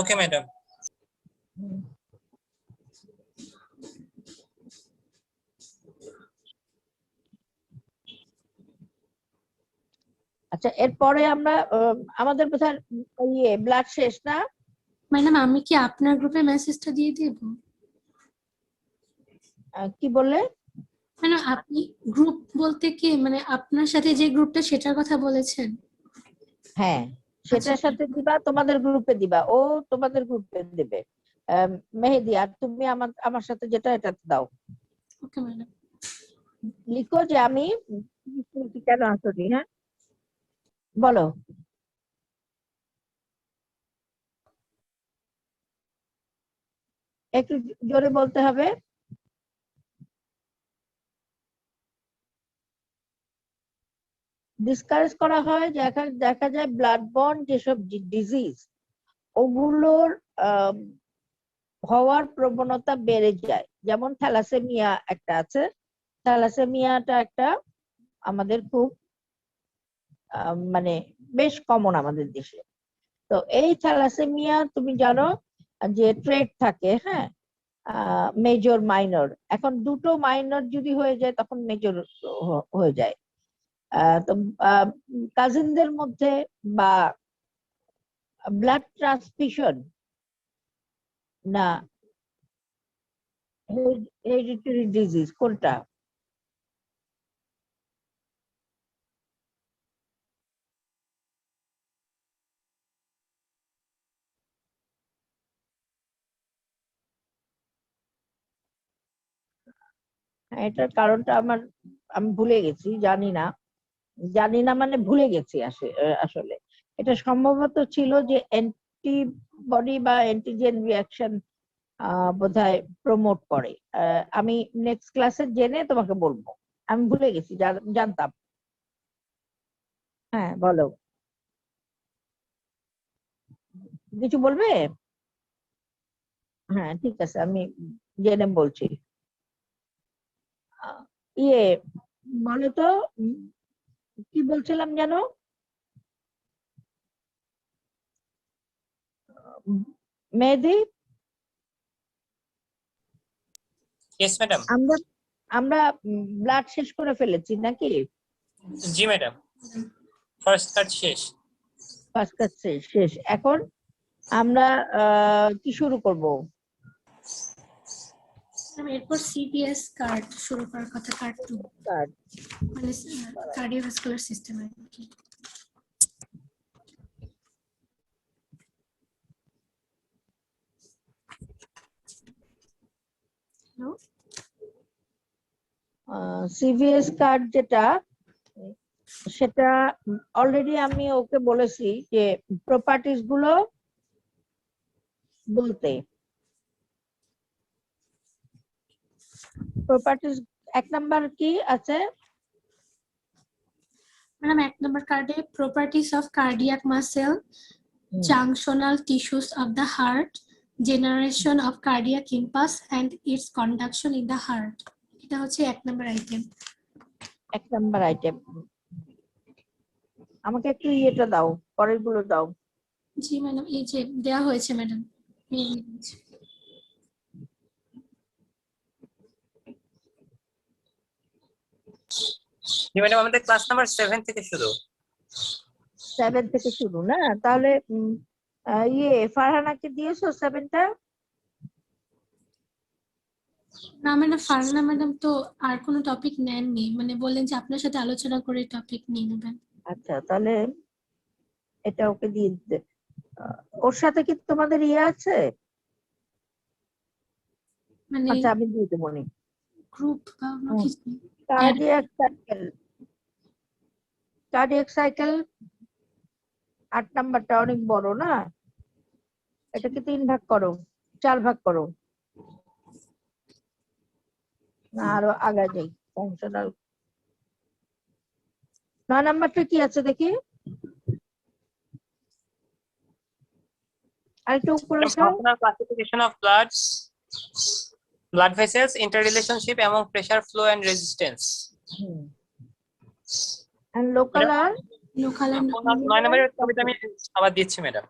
Okay madam. আচ্ছা, এরপরে আমরা আমাদের বোধহয় ইয়ে ব্লাড শেষ না? ম্যাডাম আমি কি আপনার গ্রুপে মেসেজটা দিয়ে দিব? কি বললে? ম্যাডাম আপনি গ্রুপ বলতে কি মানে আপনার সাথে যে গ্রুপটা সেটার কথা বলেছেন? হ্যাঁ, সেটার সাথে দিবা, তোমাদের গ্রুপে দিবা, ও তোমাদের গ্রুপে দেবে। মেহেদি, আর তুমি আমার আমার সাথে যেটা এটা দাও। Okay madam. লিখো যে আমি কেন আসনি। হ্যাঁ, বলো। একটু জোরে বলতে হবে। ডিসকারেজ করা হয়, দেখা যায় ব্লাড বন্ড যেসব ডিজিজ ওগুলোর হওয়ার প্রবণতা বেড়ে যায়। যেমন থ্যালাসেমিয়া একটা আছে, থ্যালাসেমিয়াটা একটা আমাদের খুব মানে বেশ কমন আমাদের দেশে। তো এই থ্যালাসেমিয়া তুমি জানো যে ট্রেড থাকে, হ্যাঁ, মেজর মাইনর। এখন দুটো মাইনর যদি হয়ে যায় তখন মেজর হয়ে যায়। তো কাজিনদের মধ্যে বা ব্লাড ট্রান্সফিউশন না হেরিডিটারি ডিজিজ কোনটা? এটার কারণটা আমি ভুলে গেছি, জানি না। জানি না মানে ভুলে গেছি আসলে। এটা সম্ভবত ছিল যে অ্যান্টিবডি বা অ্যান্টিজেন রিয়াকশন বোধহয় প্রমোট করে। আমি নেক্সট ক্লাসে জেনে তোমাকে বলবো, আমি ভুলে গেছি, জানতাম। হ্যাঁ, বলো, কিছু বলবে? হ্যাঁ, ঠিক আছে, আমি জেনে বলছি। ইয়ে বলো তো, কি বলছিলাম যেন? মেহেদি, ইয়েস ম্যাডাম। আমরা আমরা ব্লাড শেষ করে ফেলেছি নাকি? জি ম্যাডাম, ফার্স্ট কাট শেষ। ফার্স্ট কাজ শেষ। এখন আমরা কি শুরু করব? এরপর সিপিএস কার্ড শুরু করার কথা, কার্ড 2 কার্ড মানে কার্ডিওভাস্কুলার সিস্টেম আর কি। হ্যালো, সিভিএস কার্ড যেটা, সেটা অলরেডি আমি ওকে বলেছি যে প্রপার্টিজ গুলো বলতে। প্রপার্টিজ 1 নাম্বার কি আছে? ম্যাডাম 1 নম্বর কার্ডে properties of cardiac muscle, junctional tissues of the heart, generation of cardiac impulse and its conduction in the heart. এটা হচ্ছে 1 নম্বর আইটেম। 1 number item. আমাকে একটু ইয়েটা দাও, পরের গুলো দাও। জি ম্যাডাম, এই যে দেয়া হয়েছে ম্যাডাম। জি ম্যাডাম, আমাদের ক্লাস নাম্বার 7 থেকে শুরু। 7 থেকে শুরু না? তাহলে ফারহানাকে দিয়েছো 7টা? না ম্যাডাম, ফারহানা ম্যাডাম তো আর কোনো টপিক নেননি, মানে বললেন যে আপনার সাথে আলোচনা করে টপিক নিয়ে নেবেন। আচ্ছা, তাহলে এটা ওকে দিয়ে দিতে। ওর সাথে কি তোমাদের ইয়ে আছে? মানে আচ্ছা, আমি দিয়ে দেবো নি। গ্রুপ বা অন্য কিছু। কার্ডিয়াক সাইকেল 8 নাম্বারটা অনেক বড় না? এটাকে 3 ভাগ করো, 4 ভাগ করো না, আরো আগে যাই। ফাংশনাল 9 নাম্বারটা কি আছে দেখি, আরেকটু উপরে উঠাও। Functional classification of blood vessels, interrelationship among pressure, flow and resistance. And local আর লোকাল 9 নম্বরের কবিতা আমি আবার দিচ্ছি ম্যাডাম।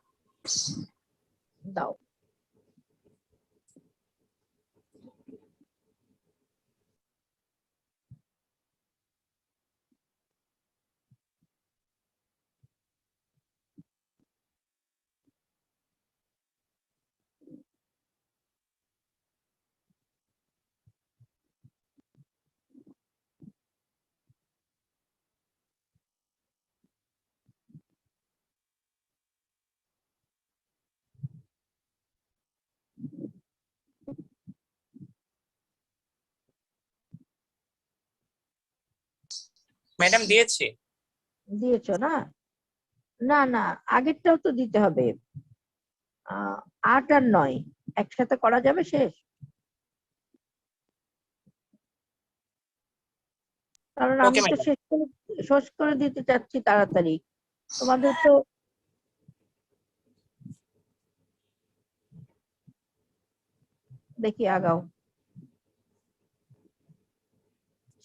দাও। ম্যাডাম দিয়েছি। দিয়েছো না? না না, আগেরটাও তো দিতে হবে। 8 আর 9 একসাথে করা যাবে শেষ? কারণ আমি তো শেষ করে দিতে চাচ্ছি তাড়াতাড়ি। তোমাদের তো দেখি আগাও।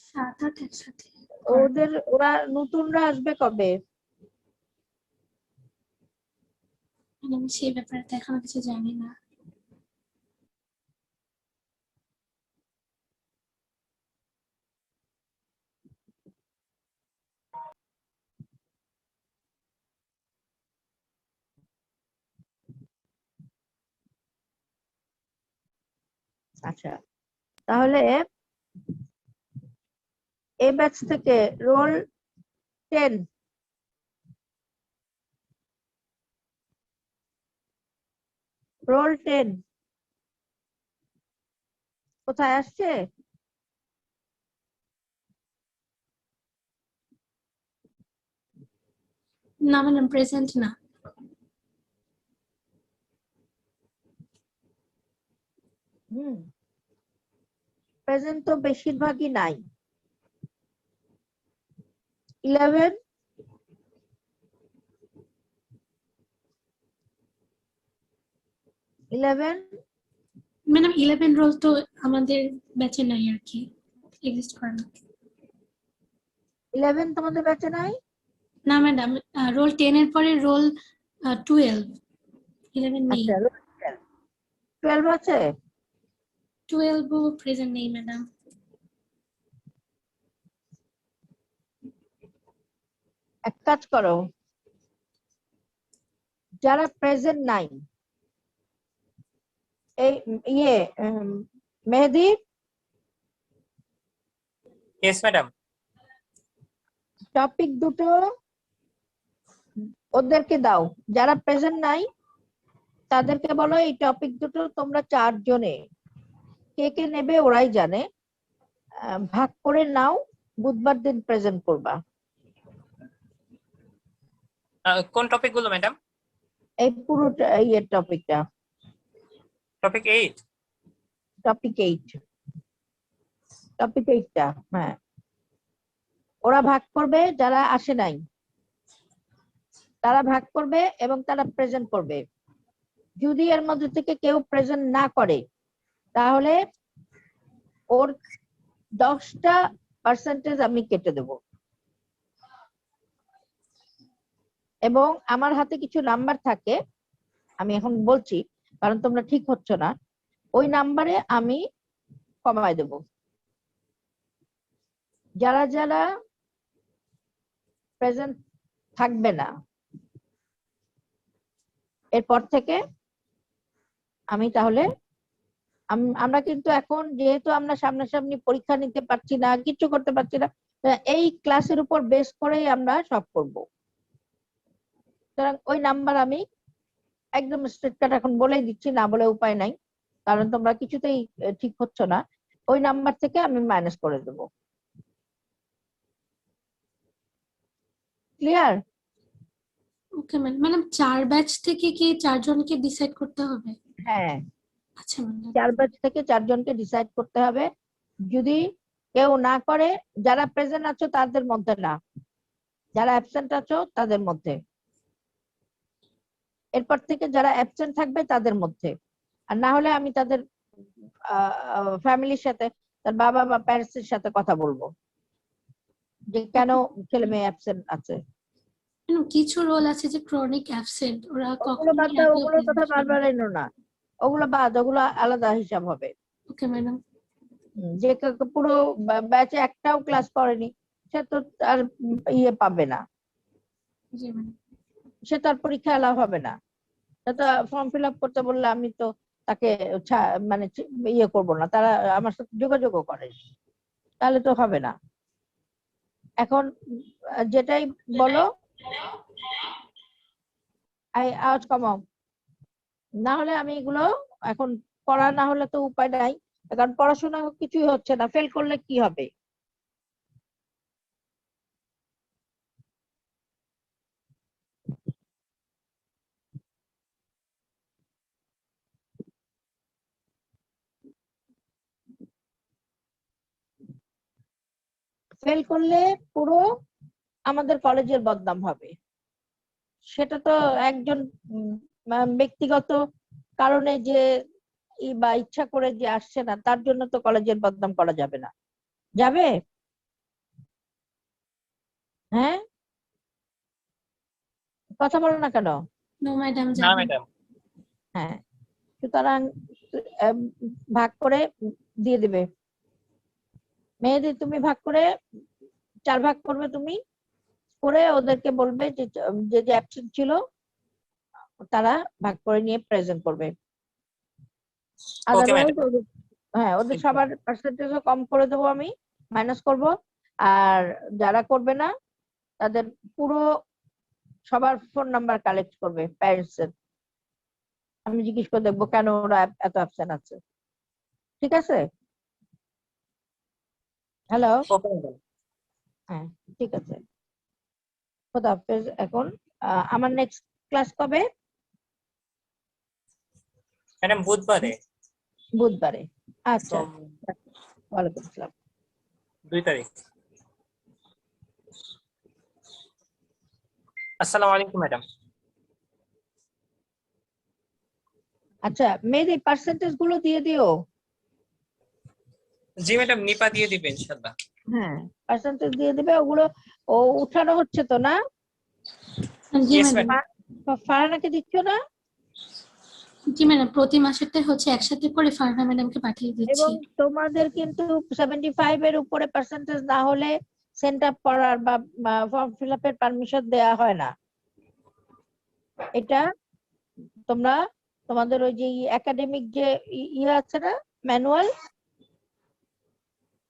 7, 8 একসাথে। ওরা নতুনরা আসবে কবে? আমি সেই ব্যাপারে তো এখনো কিছু জানি না। আচ্ছা, তাহলে এই ব্যাচ থেকে রোল 10 কোথায় আসছে? না ম্যাডাম, প্রেজেন্ট না। প্রেজেন্ট তো বেশিরভাগই নাই। 11 ম্যাডাম 11 রোল তো আমাদের ব্যাচে নাই আর কি, এক্সিস্ট করে না। 11 তোমাদের ব্যাচে নাই? না ম্যাডাম, রোল 10 এর পরে রোল 12, 11 নেই। আচ্ছা, রোল 12 আছে? 12 ও প্রেজেন্ট নেই ম্যাডাম। এক কাজ করো, যারা প্রেজেন্ট নাই, এই মেহেদি Yes, madam. টপিক দুটো ওদেরকে দাও, যারা প্রেজেন্ট নাই তাদেরকে বলো এই টপিক দুটো তোমরা 4 জনে কে কে নেবে ওরাই জানে, ভাগ করে নাও, বুধবার দিন প্রেজেন্ট করবা। কোন টপিক গুলো ম্যাডাম? এই পুরো ইয়ের টপিকটা, টপিক 8। Topic 8, topic 8টা। হ্যাঁ, ওরা ভাগ করবে, যারা আসে নাই তারা ভাগ করবে এবং তারা প্রেজেন্ট করবে। যদি এর মধ্যে থেকে কেউ প্রেজেন্ট না করে তাহলে ওর 10% আমি কেটে দেব। এবং আমার হাতে কিছু নাম্বার থাকে, আমি এখন বলছি কারণ তোমরা ঠিক হচ্ছ না, ওই নাম্বারে আমি কমায় দেব। যারা যারা প্রেজেন্ট থাকবে না এরপর থেকে আমি তাহলে আমরা কিন্তু এখন যেহেতু আমরা সামনাসামনি পরীক্ষা নিতে পারছি না, কিছু করতে পারছি না, এই ক্লাসের উপর বেস করেই আমরা সব করব। সুতরাং ওই নাম্বার আমি একদম স্ট্রেট কাট এখন বলেই দিচ্ছি, না বলে উপায় নাই, কারণ তোমরা কিছুতেই ঠিক হচ্ছ না। ওই নাম্বার থেকে আমি মাইনাস করে দেব। ক্লিয়ার? ওকে ম্যাডাম 4 ব্যাচ থেকে কি 4 জনকে ডিসাইড করতে হবে? হ্যাঁ, আচ্ছা ম্যাডাম। 4 ব্যাচ থেকে 4 জনকে ডিসাইড করতে হবে। যদি কেউ না করে, যারা প্রেজেন্ট আছো তাদের মধ্যে না, যারা অ্যাবসেন্ট আছো তাদের মধ্যে, এরপর থেকে যারা অ্যাবসেন্ট থাকবে তাদের মধ্যে। আর না হলে আমি তাদের ফ্যামিলির সাথে, তার বাবা বা প্যারেন্টস এর সাথে কথা বলবো যে কেন ছেলে মেয়ে অ্যাবসেন্ট আছে। কিছু রোল আছে যে ক্রনিক অ্যাবসেন্ট, ওরা ওগুলো কখনো বাদ দাও, ওগুলোর কথা বারবার এনো না, ওগুলো বাদ, ওগুলো আলাদা হিসাব হবে। Okay madam. যে পুরো ব্যাচে একটাও ক্লাস করেনি সে তো আর ইয়ে পাবে না, জি ম্যাডাম। সে তার পরীক্ষা এলাও হবে না। সে তো ফর্ম ফিল আপ করতে বললে আমি তো তাকে মানে ইয়ে করবো না, তারা আমার সাথে যোগাযোগও করে, তাহলে তো হবে না। এখন যেটাই বলো, আওয়াজ কমাও, না হলে আমি এগুলো এখন পড়া না হলে তো উপায় নাই, কারণ পড়াশোনা কিছুই হচ্ছে না, ফেল করলে কি হবে? ফেল করলে পুরো আমাদের কলেজের বদনাম হবে। সেটা তো একজন ব্যক্তিগত কারণে যে বা ইচ্ছা করে যে আসছে না তার জন্য তো কলেজের বদনাম করা যাবে না, যাবে? হ্যাঁ, কথা বলো না কেন? নো ম্যাডাম না যাবে। ম্যাডাম। হ্যাঁ, সুতরাং ভাগ করে দিয়ে দিবে। মেয়েদি তুমি ভাগ করে 4 ভাগ করবে, তুমি করে ওদেরকে বলবে যে যে অ্যাবসেন্ট ছিল তারা ভাগ করে নিয়ে প্রেজেন্ট করবে। ওকে আদারওয়াইজ ম্যাডাম। হ্যাঁ, ওদের সবার পার্সেন্টেজও কম করে দেবো, আমি মাইনাস করব। আর যারা করবে না তাদের পুরো সবার ফোন নাম্বার কালেক্ট করবে প্যারেন্টস এর, আমি জিজ্ঞেস করে দেখবো কেন ওরা এত অ্যাবসেন্ট আছে। ঠিক আছে? হ্যালো? Okay madam. হ্যাঁ, ঠিক আছে, খোদা হাফেজ। এখন আমার নেক্সট ক্লাস কবে? ম্যাডাম বুধবারে। বুধবারে। আচ্ছা, সোম ওয়ালাইকুম আসসালাম। 2 তারিখ। আসসালামু আলাইকুম ম্যাডাম। আচ্ছা, মেয়েদের পার্সেন্টেজ গুলো দিয়ে দিও। জি ম্যাডাম, নিপা দিয়ে দিবে ইনশাআল্লাহ। হ্যাঁ, পার্সেন্টেজ দিয়ে দিবে, ওগুলো ও উঠানো হচ্ছে তো না? জি Yes, ম্যাডাম। ফারহানাকে দিচ্ছ না? জি ম্যাডাম, প্রতি মাসেরটাই হচ্ছে একসাথে করে ফারহানা ম্যাডামকে পাঠিয়ে দিচ্ছি। এবং তোমাদের কিন্তু 75 এর উপরে পার্সেন্টেজ না হলে সেন্ট আপ করার বা ফর্ম ফিল আপের পারমিশন দেয়া হয় না। এটা তোমরা তোমাদের ওই যে একাডেমিক যে ইয়ে আছে না, ম্যানুয়াল,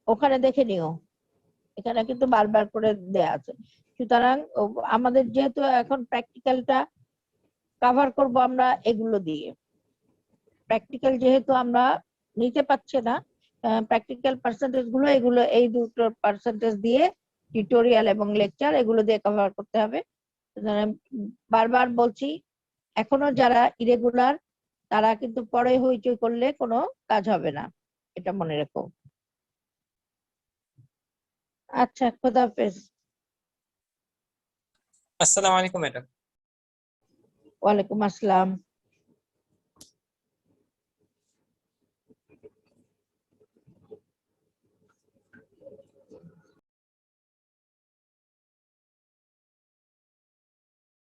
ওখানে দেখে নিও। এখানে কিন্তু বারবার করে দেয়া আছে। সুতরাং আমাদের যেহেতু এখন প্র্যাকটিক্যালটা কভার করব আমরা এগুলো দিয়ে, প্র্যাকটিক্যাল যেহেতু আমরা নিতে পারছি না, প্র্যাকটিক্যাল পার্সেন্টেজ গুলো এগুলো এই দুটো পার্সেন্টেজ দিয়ে টিউটোরিয়াল এবং লেকচার এগুলো দিয়ে কভার করতে হবে। বারবার বলছি, এখনো যারা ইরেগুলার তারা কিন্তু পরে হইচই করলে কোনো কাজ হবে না, এটা মনে রেখো। আচ্ছা, খোদাহাফেজ। আসসালামু আলাইকুম ম্যাডাম। ওয়ালাইকুম আসসালাম।